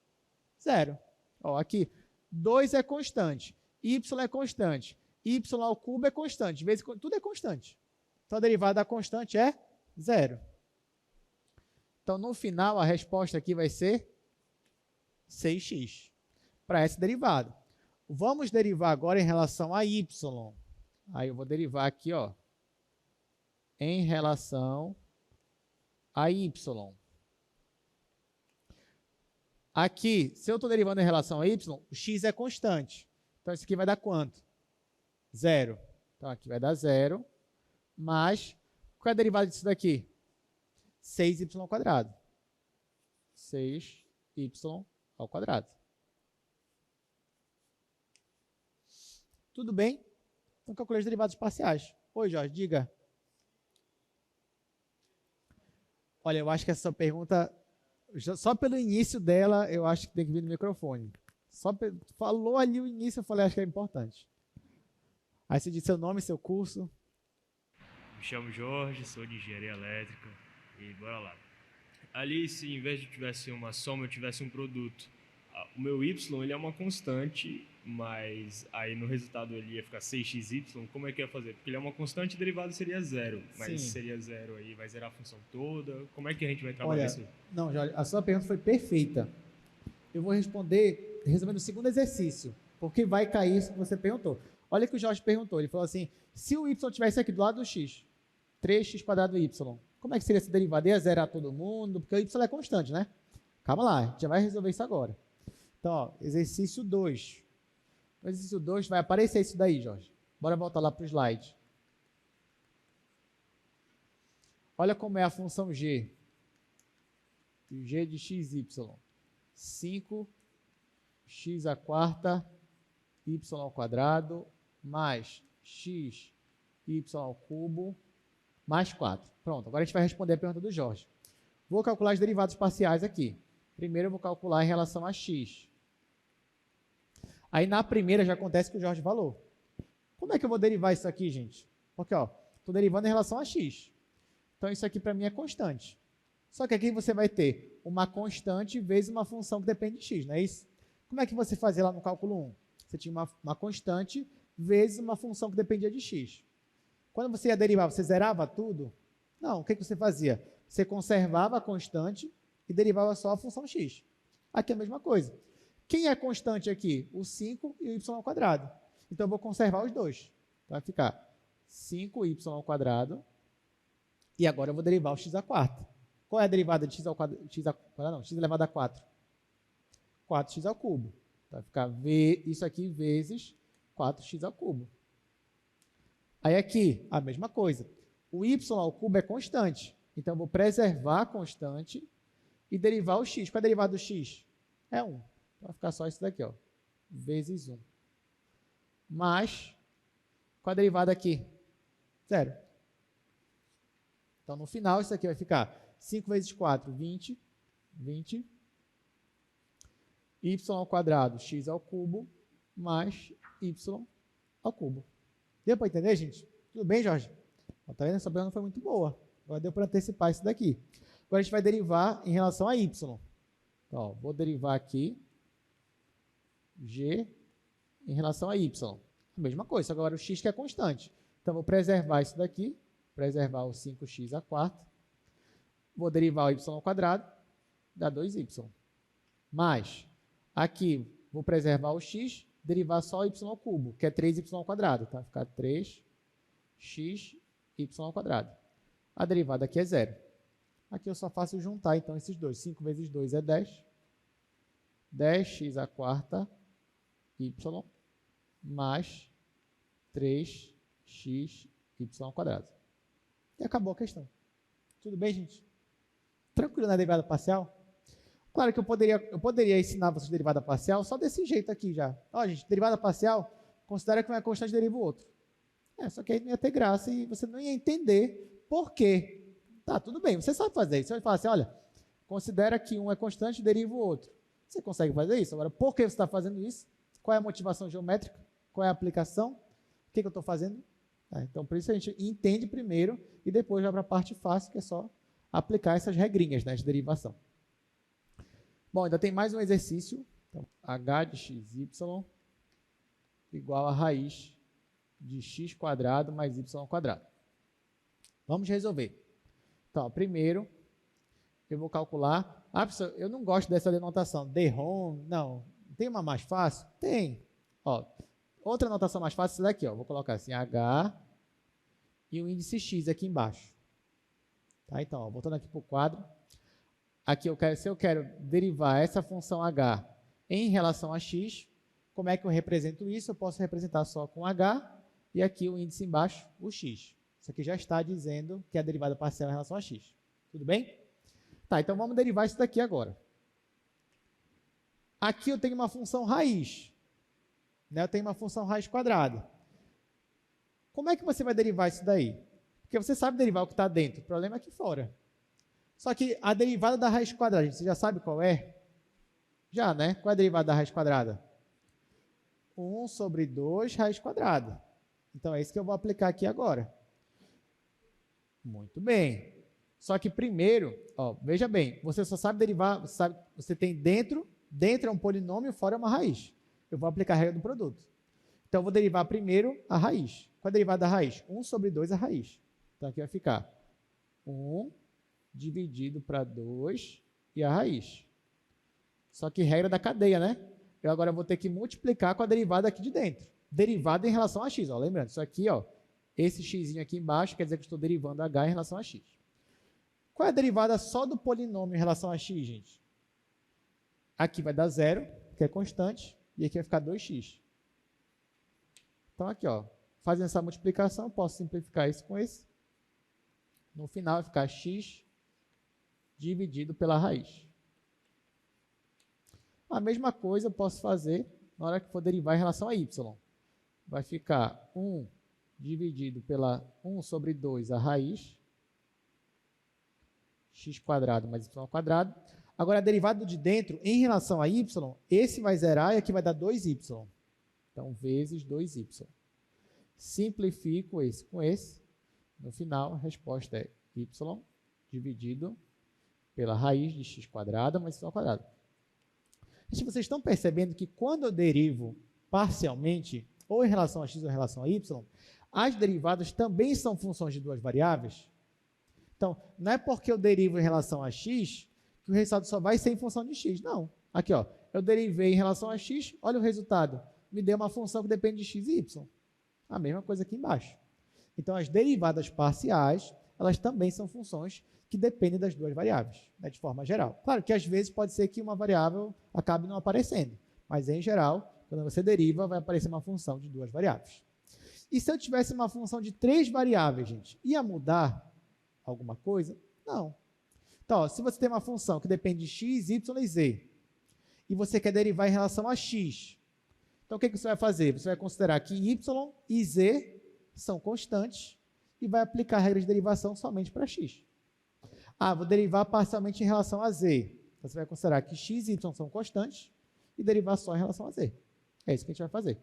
S1: 0. Ó, aqui, 2 é constante, y é constante, y ao cubo é constante, vezes tudo é constante. Então, a derivada da constante é 0. Então, no final, a resposta aqui vai ser 6x para essa derivada. Vamos derivar agora em relação a y. Aí eu vou derivar aqui, ó, em relação a y. Aqui, se eu estou derivando em relação a y, o x é constante. Então, isso aqui vai dar quanto? 0. Então, aqui vai dar 0, mais, qual é a derivada disso daqui? 6y². 6y². Tudo bem? Então, calculei os derivados parciais. Oi, Jorge, diga. Olha, eu acho que essa pergunta, só pelo início dela, eu acho que tem que vir no microfone. Falou ali o início, eu falei, acho que é importante. Aí você diz seu nome, seu curso.
S2: Me chamo Jorge, sou de engenharia elétrica e bora lá. Ali, se em vez de tivesse uma soma, eu tivesse um produto, o meu y ele é uma constante, mas aí no resultado ele ia ficar 6xy, como é que ia fazer? Porque ele é uma constante, o derivado seria 0, mas
S1: Sim.
S2: seria 0 aí, vai zerar a função toda, como é que a gente vai trabalhar isso?
S1: Não, Jorge, a sua pergunta foi perfeita. Eu vou responder resumindo o segundo exercício, porque vai cair isso que você perguntou. Olha o que o Jorge perguntou, ele falou assim, se o y tivesse aqui do lado do x, 3x² y, como é que seria essa derivada? Ia zerar todo mundo, porque o y é constante, né? Calma lá, a gente já vai resolver isso agora. Então, ó, exercício 2. No exercício 2 vai aparecer isso daí, Jorge. Bora voltar lá para o slide. Olha como é a função g. G de xy. 5x² y² mais xy ao cubo mais 4. Pronto, agora a gente vai responder a pergunta do Jorge. Vou calcular os derivados parciais aqui. Primeiro eu vou calcular em relação a x. Aí na primeira já acontece o que o Jorge falou. Como é que eu vou derivar isso aqui, gente? Porque, ó, estou derivando em relação a x. Então isso aqui para mim é constante. Só que aqui você vai ter uma constante vezes uma função que depende de x, não é isso? Como é que você fazia lá no cálculo 1? Você tinha uma constante vezes uma função que dependia de x. Quando você ia derivar, você zerava tudo? Não, o que você fazia? Você conservava a constante e derivava só a função x. Aqui é a mesma coisa. Quem é constante aqui? O 5 e o y². Então, eu vou conservar os dois. Então, vai ficar 5y². E agora eu vou derivar o x². Qual é a derivada de x elevado a 4? 4x². Vai ficar isso aqui vezes 4x². Aí aqui, a mesma coisa. O y² é constante. Então, eu vou preservar a constante e derivar o x. Qual é a derivada do x? É 1. Então, vai ficar só isso daqui, ó, vezes 1. Mas, qual a derivada aqui? 0. Então, no final, isso aqui vai ficar 5 vezes 4, 20. 20. Y² x² mais y². Deu para entender, gente? Tudo bem, Jorge? Tá vendo? Essa pergunta foi muito boa. Agora deu para antecipar isso daqui. Agora a gente vai derivar em relação a y. Então, ó, vou derivar aqui g em relação a y. A mesma coisa, só que agora o x que é constante. Então, vou preservar isso daqui, preservar o 5x à quarta. Vou derivar o y ao quadrado, dá 2y. Mas, aqui, vou preservar o x, derivar só o y ao cubo, que é 3y ao quadrado. Tá? Vai ficar 3x y ao quadrado. A derivada aqui é zero. Aqui eu só faço juntar, então, esses dois. 5 vezes 2 é 10. 10x à quarta y mais 3x y ao quadrado. E acabou a questão. Tudo bem, gente? Tranquilo na derivada parcial? Claro que eu poderia ensinar vocês derivada parcial só desse jeito aqui já. Ó, gente, derivada parcial, considera que uma constante deriva o outro. Só que aí não ia ter graça e você não ia entender por quê. Tá, tudo bem, você sabe fazer isso. Você vai falar assim, olha, considera que um é constante e deriva o outro. Você consegue fazer isso? Agora, por que você está fazendo isso? Qual é a motivação geométrica? Qual é a aplicação? O que eu estou fazendo? Então, por isso a gente entende primeiro e depois vai para a parte fácil, que é só aplicar essas regrinhas, né, de derivação. Bom, ainda tem mais um exercício. Então, h de xy igual a raiz de x quadrado mais y ao quadrado. Vamos resolver. Então, primeiro, eu vou calcular. Ah, professor, eu não gosto dessa denotação. Derrom, não. Tem uma mais fácil? Tem. Ó, outra notação mais fácil é essa daqui. Ó. Vou colocar assim, h e o índice x aqui embaixo. Tá? Então, ó, voltando aqui para o quadro. Aqui, se eu quero derivar essa função h em relação a x, como é que eu represento isso? Eu posso representar só com h e aqui o índice embaixo, o x. Isso aqui já está dizendo que é a derivada parcial em relação a x. Tudo bem? Tá, então vamos derivar isso daqui agora. Aqui eu tenho uma função raiz. Né? Eu tenho uma função raiz quadrada. Como é que você vai derivar isso daí? Porque você sabe derivar o que está dentro. O problema é aqui fora. Só que a derivada da raiz quadrada, você já sabe qual é? Já, né? Qual é a derivada da raiz quadrada? 1 sobre 2 raiz quadrada. Então, é isso que eu vou aplicar aqui agora. Muito bem. Só que primeiro, ó, veja bem, você só sabe derivar, você tem dentro é um polinômio, fora é uma raiz. Eu vou aplicar a regra do produto. Então, eu vou derivar primeiro a raiz. Qual é a derivada da raiz? 1 sobre 2 a raiz. Então, aqui vai ficar 1 dividido para 2 e a raiz. Só que regra da cadeia, né? Eu agora vou ter que multiplicar com a derivada aqui de dentro. Derivada em relação a x. Ó, lembrando, isso aqui, ó, esse x aqui embaixo quer dizer que eu estou derivando h em relação a x. Qual é a derivada só do polinômio em relação a x, gente? Aqui vai dar 0, que é constante, e aqui vai ficar 2x. Então, aqui, ó, fazendo essa multiplicação, eu posso simplificar isso com esse. No final, vai ficar x dividido pela raiz. A mesma coisa eu posso fazer na hora que for derivar em relação a y. Vai ficar 1 dividido pela 1 sobre 2 a raiz, x quadrado mais y ao quadrado. Agora, a derivada de dentro, em relação a y, esse vai zerar e aqui vai dar 2y. Então, vezes 2y. Simplifico esse com esse. No final, a resposta é y dividido pela raiz de x quadrado mais y ao quadrado. Gente, vocês estão percebendo que quando eu derivo parcialmente, ou em relação a x ou em relação a y, as derivadas também são funções de duas variáveis? Então, não é porque eu derivo em relação a x que o resultado só vai ser em função de x. Não. Aqui, ó, eu derivei em relação a x, olha o resultado. Me deu uma função que depende de x e y. A mesma coisa aqui embaixo. Então, as derivadas parciais, elas também são funções que dependem das duas variáveis, né, de forma geral. Claro que às vezes pode ser que uma variável acabe não aparecendo, mas em geral, quando você deriva, vai aparecer uma função de duas variáveis. E se eu tivesse uma função de 3 variáveis, gente, ia mudar alguma coisa? Não. Então, ó, se você tem uma função que depende de x, y e z, e você quer derivar em relação a x, então o que você vai fazer? Você vai considerar que y e z são constantes e vai aplicar a regra de derivação somente para x. Ah, vou derivar parcialmente em relação a z. Então, você vai considerar que x e y são constantes e derivar só em relação a z. É isso que a gente vai fazer.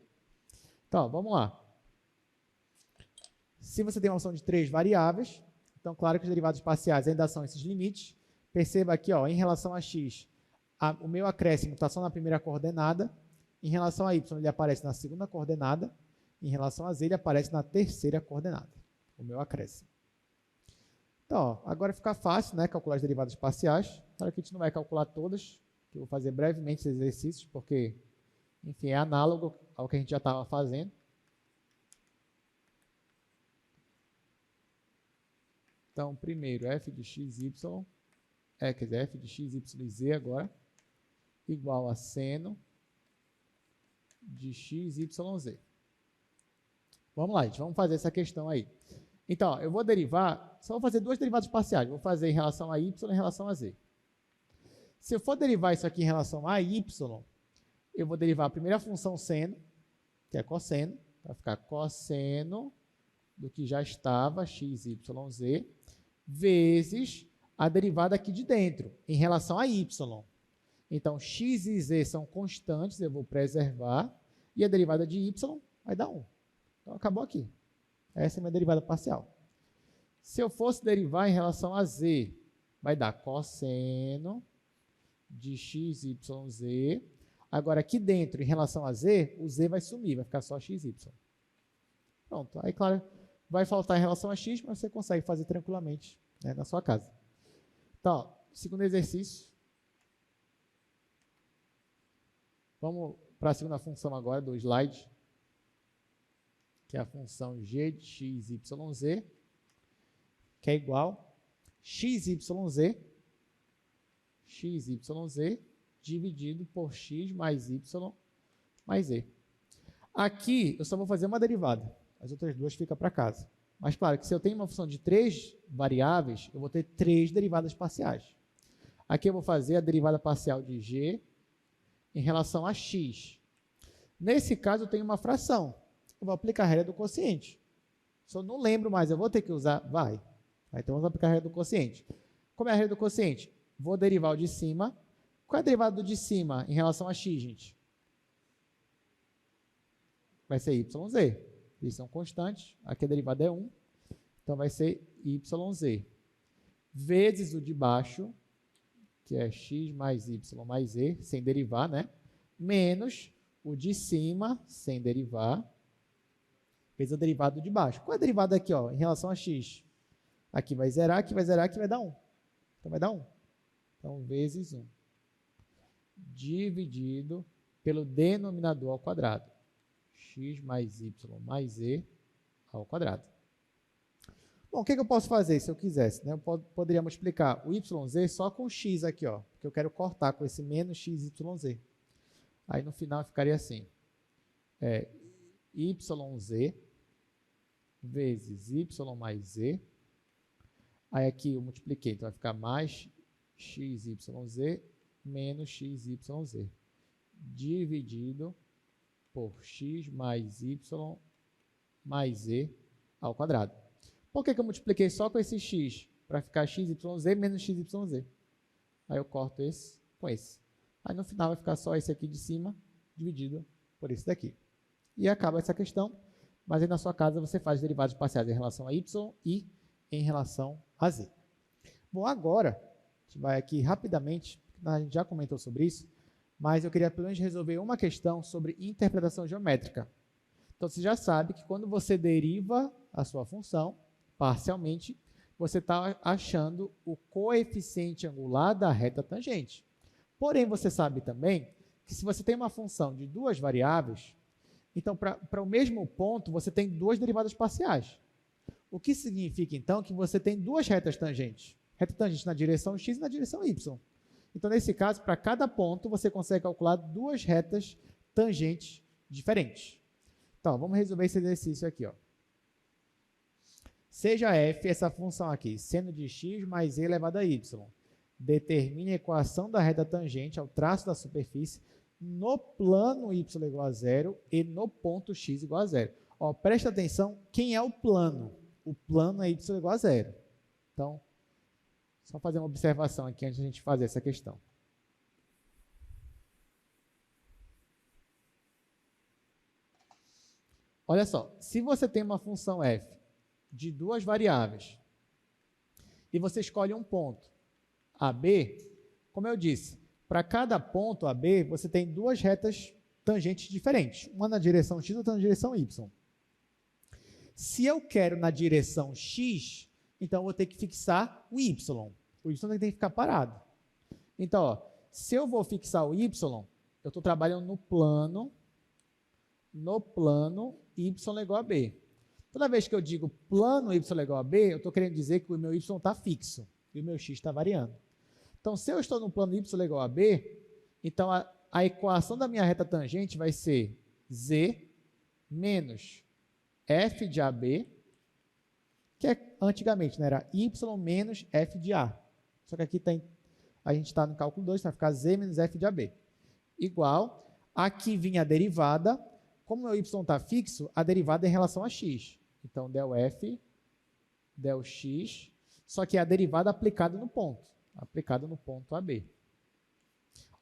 S1: Então, vamos lá. Se você tem uma função de 3 variáveis, então, claro que os derivados parciais ainda são esses limites. Perceba aqui, ó, em relação a x, o meu acréscimo está só na primeira coordenada, em relação a y ele aparece na segunda coordenada, em relação a z ele aparece na terceira coordenada, o meu acréscimo. Então, ó, agora fica fácil, né, calcular as derivadas parciais. Claro que a gente não vai calcular todas, que eu vou fazer brevemente esses exercícios, porque, enfim, é análogo ao que a gente já estava fazendo. Então, primeiro, f de x, y, quer dizer, f de x, y e z agora, igual a seno de x, y, z. Vamos lá, gente, vamos fazer essa questão aí. Então, ó, eu vou derivar, só vou fazer duas derivadas parciais. Vou fazer em relação a y e em relação a z. Se eu for derivar isso aqui em relação a y, eu vou derivar a primeira função seno, que é cosseno, vai ficar cosseno do que já estava, x, y, z, vezes a derivada aqui de dentro, em relação a y. Então, x e z são constantes, eu vou preservar, e a derivada de y vai dar 1. Então, acabou aqui. Essa é a minha derivada parcial. Se eu fosse derivar em relação a z, vai dar cosseno de x, y, z. Agora, aqui dentro, em relação a z, o z vai sumir, vai ficar só x, y. Pronto. Aí, claro, vai faltar em relação a x, mas você consegue fazer tranquilamente, né, na sua casa. Então, ó, segundo exercício. Vamos para a segunda função agora do slide, que é a função g de x, y, z, que é igual x, y, z dividido por x mais y mais z. Aqui eu só vou fazer uma derivada, as outras duas ficam para casa. Mas claro que se eu tenho uma função de 3 variáveis, eu vou ter 3 derivadas parciais. Aqui eu vou fazer a derivada parcial de g em relação a x. Nesse caso eu tenho uma fração. Eu vou aplicar a regra do quociente. Se eu não lembro mais, eu vou ter que usar? Vai. Então vamos aplicar a regra do quociente. Como é a regra do quociente? Vou derivar o de cima. Qual é a derivada do de cima em relação a x, gente? Vai ser yz. Eles são constantes. Aqui a derivada é 1. Então vai ser yz. Vezes o de baixo, que é x mais y mais z, sem derivar, né? Menos o de cima, sem derivar, vezes a derivada do de baixo. Qual é a derivada aqui, ó, em relação a x? Aqui vai zerar, aqui vai zerar, aqui vai dar 1. Então vai dar 1. Então, vezes 1. Dividido pelo denominador ao quadrado. X mais y mais z ao quadrado. Bom, o que eu posso fazer se eu quisesse? Né? Eu poderia multiplicar o yz só com x aqui, ó, porque eu quero cortar com esse menos xyz. Aí no final ficaria assim. Yz vezes y mais z. Aí aqui eu multipliquei, então vai ficar mais xyz menos xyz dividido por x mais y mais z ao quadrado. Por que eu multipliquei só com esse x? Para ficar xyz menos xyz. Aí eu corto esse com esse. Aí no final vai ficar só esse aqui de cima dividido por esse daqui. E acaba essa questão, mas aí na sua casa você faz derivadas parciais em relação a y e em relação a z. Bom, agora, a gente vai aqui rapidamente, a gente já comentou sobre isso, mas eu queria pelo menos resolver uma questão sobre interpretação geométrica. Então, você já sabe que quando você deriva a sua função parcialmente, você está achando o coeficiente angular da reta tangente. Porém, você sabe também que se você tem uma função de duas variáveis, então, para o mesmo ponto, você tem duas derivadas parciais. O que significa, então, que você tem duas retas tangentes. Reta tangente na direção x e na direção y. Então, nesse caso, para cada ponto, você consegue calcular duas retas tangentes diferentes. Então, vamos resolver esse exercício aqui, ó. Seja f essa função aqui, seno de x mais z elevado a y. Determine a equação da reta tangente ao traço da superfície no plano y igual a zero e no ponto x igual a zero. Ó, presta atenção, quem é o plano? O plano é y igual a zero. Então, só fazer uma observação aqui antes de a gente fazer essa questão. Olha só, se você tem uma função f de duas variáveis e você escolhe um ponto, AB, como eu disse, Para cada ponto AB, você tem duas retas tangentes diferentes, uma na direção x e outra na direção y. Se eu quero na direção x, então eu vou ter que fixar o y. O y tem que ficar parado. Então, ó, se eu vou fixar o y, eu estou trabalhando no plano y igual a b. Toda vez que eu digo plano y igual a b, eu estou querendo dizer que o meu y está fixo e o meu x está variando. Então, se eu estou no plano y igual a b, então a equação da minha reta tangente vai ser z menos f de AB, que antigamente, né, era y menos f de A. Só que aqui a gente está no cálculo 2, vai ficar z menos f de AB. Igual, aqui vinha a derivada. Como o meu y está fixo, a derivada é em relação a x. Então, del f, del x, só que é a derivada aplicada no ponto AB.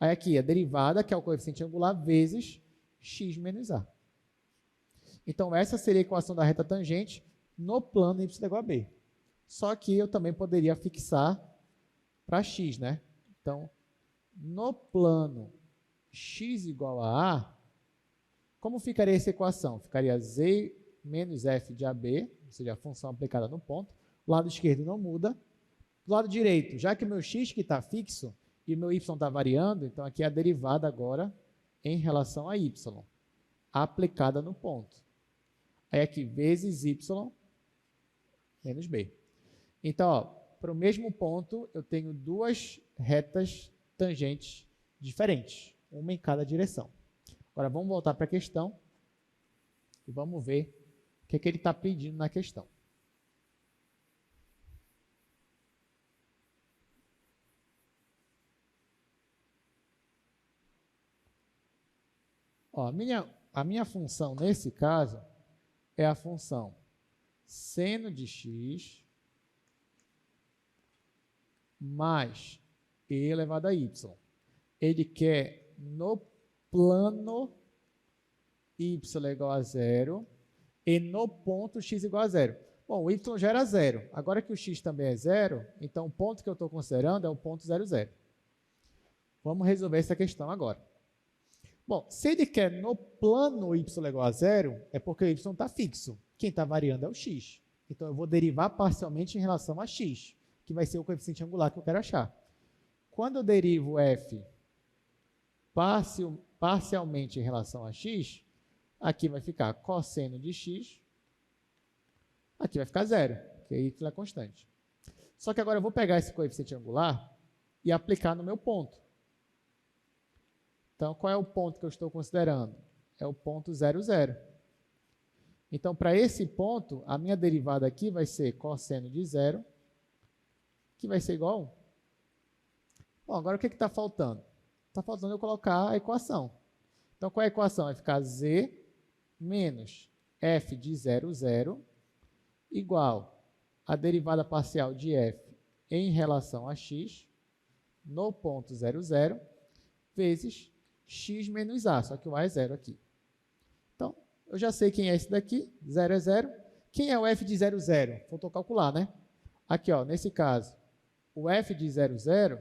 S1: Aí aqui, a derivada, que é o coeficiente angular, vezes x menos A. Então, essa seria a equação da reta tangente no plano y igual a b. Só que eu também poderia fixar para x, né? Então, no plano x igual a A, como ficaria essa equação? Ficaria z menos f de AB, ou seja, a função aplicada no ponto. O lado esquerdo não muda. Do lado direito, já que o meu x que está fixo e o meu y está variando, então aqui é a derivada agora em relação a y, aplicada no ponto. Aí aqui, vezes y menos b. Então, para o mesmo ponto, eu tenho duas retas tangentes diferentes, uma em cada direção. Agora, vamos voltar para a questão e vamos ver o que ele está pedindo na questão. Ó, a minha função, nesse caso, é a função seno de x mais e elevado a y. Ele quer no plano y igual a zero e no ponto x igual a zero. Bom, o y já era zero. Agora que o x também é zero, então o ponto que eu estou considerando é o ponto 0, 0. Vamos resolver essa questão agora. Bom, se ele quer no plano y igual a zero, é porque o y está fixo. Quem está variando é o x. Então, eu vou derivar parcialmente em relação a x, que vai ser o coeficiente angular que eu quero achar. Quando eu derivo f parcialmente em relação a x, aqui vai ficar cosseno de x, aqui vai ficar zero, porque y é constante. Só que agora eu vou pegar esse coeficiente angular e aplicar no meu ponto. Então, qual é o ponto que eu estou considerando? É o ponto 0, 0. Então, para esse ponto, a minha derivada aqui vai ser cosseno de 0, que vai ser igual a 1. Bom, agora o que está faltando? Está faltando eu colocar a equação. Então, qual é a equação? Vai ficar z menos f de 0, 0, igual a derivada parcial de f em relação a x, no ponto 0, 0, vezes x menos a, só que o a é 0 aqui. Então, eu já sei quem é esse daqui, 0 é 0. Quem é o f de 0, 0? Faltou calcular, né? Aqui, ó, nesse caso, o f de 0, 0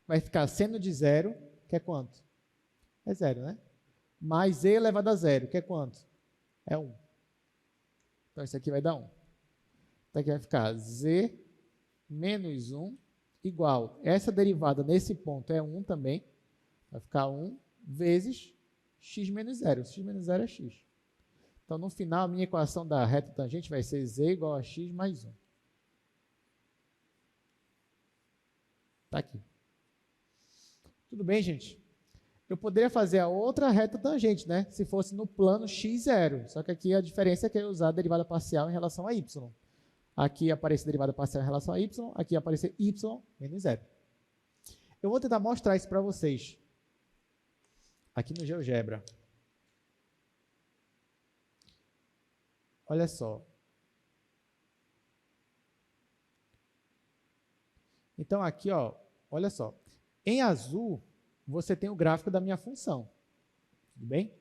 S1: vai ficar seno de 0, que é quanto? É 0, né? Mais e elevado a 0, que é quanto? É 1. Então, isso aqui vai dar 1. Então, aqui vai ficar z menos 1 igual, essa derivada nesse ponto é 1 também, vai ficar 1 vezes x menos 0. X menos 0 é x. Então, no final, a minha equação da reta tangente vai ser z igual a x mais 1. Está aqui. Tudo bem, gente? Eu poderia fazer a outra reta tangente, né? Se fosse no plano x0. Só que aqui a diferença é que eu usar a derivada parcial em relação a y. Aqui aparece a derivada parcial em relação a y, aqui aparece y menos 0. Eu vou tentar mostrar isso para vocês aqui no GeoGebra. Olha só. Então, aqui, ó, olha só. Em azul, você tem o gráfico da minha função. Tudo bem?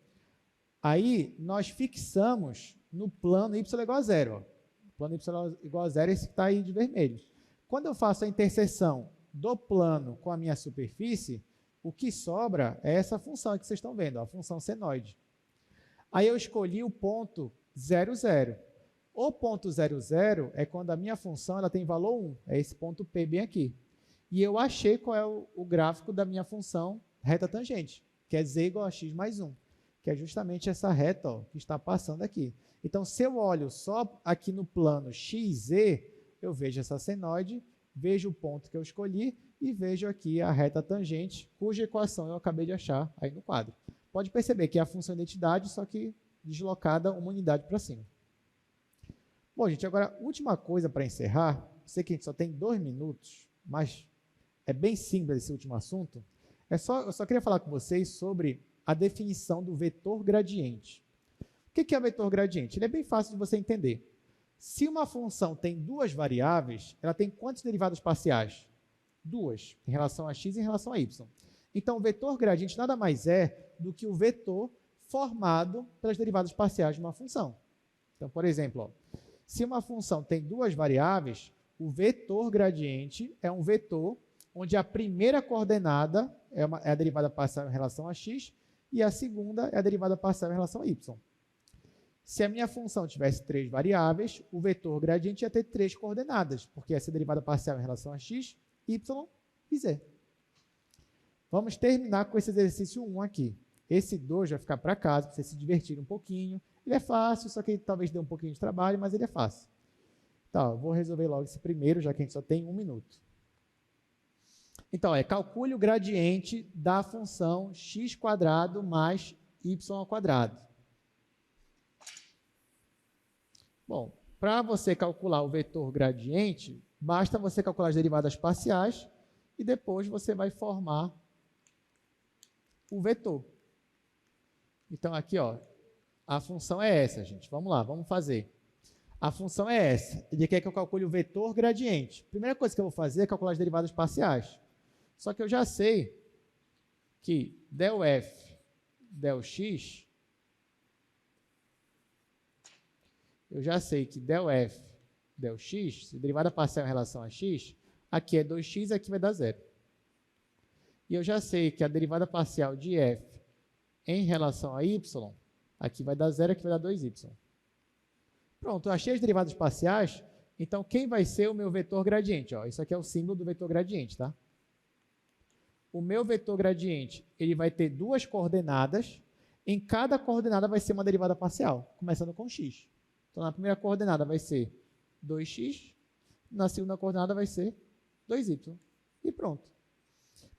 S1: Aí, nós fixamos no plano y igual a 0. Ó. O plano y igual a 0 é esse que está aí de vermelho. Quando eu faço a interseção do plano com a minha superfície, o que sobra é essa função que vocês estão vendo, a função senoide. Aí eu escolhi o ponto 0, 0. O ponto 0, 0 é quando a minha função ela tem valor 1, é esse ponto P bem aqui. E eu achei qual é o gráfico da minha função reta tangente, que é z igual a x mais 1, que é justamente essa reta ó, que está passando aqui. Então, se eu olho só aqui no plano xz, eu vejo essa senoide, vejo o ponto que eu escolhi e vejo aqui a reta tangente, cuja equação eu acabei de achar aí no quadro. Pode perceber que é a função identidade, só que deslocada uma unidade para cima. Bom, gente, agora, última coisa para encerrar. Sei que a gente só tem 2 minutos, mas é bem simples esse último assunto. Eu só queria falar com vocês sobre a definição do vetor gradiente. O que é o vetor gradiente? Ele é bem fácil de você entender. Se uma função tem 2 variáveis, ela tem quantas derivadas parciais? 2, em relação a x e em relação a y. Então, o vetor gradiente nada mais é do que o vetor formado pelas derivadas parciais de uma função. Então, por exemplo, ó, se uma função tem 2 variáveis, o vetor gradiente é um vetor onde a primeira coordenada é a derivada parcial em relação a x e a segunda é a derivada parcial em relação a y. Se a minha função tivesse 3 variáveis, o vetor gradiente ia ter 3 coordenadas, porque essa é a derivada parcial em relação a x, y e z. Vamos terminar com esse exercício 1 aqui. Esse 2 vai ficar para casa, para vocês se divertirem um pouquinho. Ele é fácil, só que talvez dê um pouquinho de trabalho, mas ele é fácil. Então, eu vou resolver logo esse primeiro, já que a gente só tem 1 minuto. Então, calcule o gradiente da função x² mais y². Bom, para você calcular o vetor gradiente, basta você calcular as derivadas parciais e depois você vai formar o vetor. Então, aqui, ó, a função é essa, gente. Vamos lá, vamos fazer. A função é essa. Ele quer que eu calcule o vetor gradiente. Primeira coisa que eu vou fazer é calcular as derivadas parciais. Só que eu já sei que del f, del x, eu já sei que del f, del x, se derivada parcial em relação a x, aqui é 2x, aqui vai dar 0. E eu já sei que a derivada parcial de f em relação a y, aqui vai dar 0, aqui vai dar 2y. Pronto, eu achei as derivadas parciais, então quem vai ser o meu vetor gradiente? Ó, isso aqui é o símbolo do vetor gradiente, tá? O meu vetor gradiente, ele vai ter 2 coordenadas, em cada coordenada vai ser uma derivada parcial, começando com x. Então, na primeira coordenada vai ser 2x, na segunda coordenada vai ser 2y. E pronto.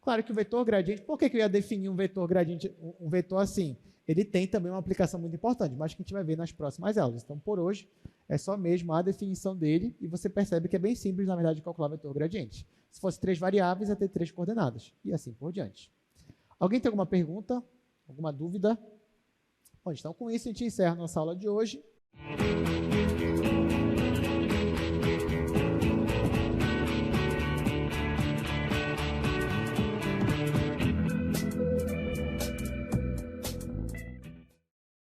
S1: Claro que o vetor gradiente, por que eu ia definir um vetor gradiente, um vetor assim? Ele tem também uma aplicação muito importante, mas que a gente vai ver nas próximas aulas. Então, por hoje, é só mesmo a definição dele, e você percebe que é bem simples, na verdade, de calcular o vetor gradiente. Se fosse 3 variáveis, ia ter 3 coordenadas, e assim por diante. Alguém tem alguma pergunta? Alguma dúvida? Bom, então, com isso, a gente encerra a nossa aula de hoje.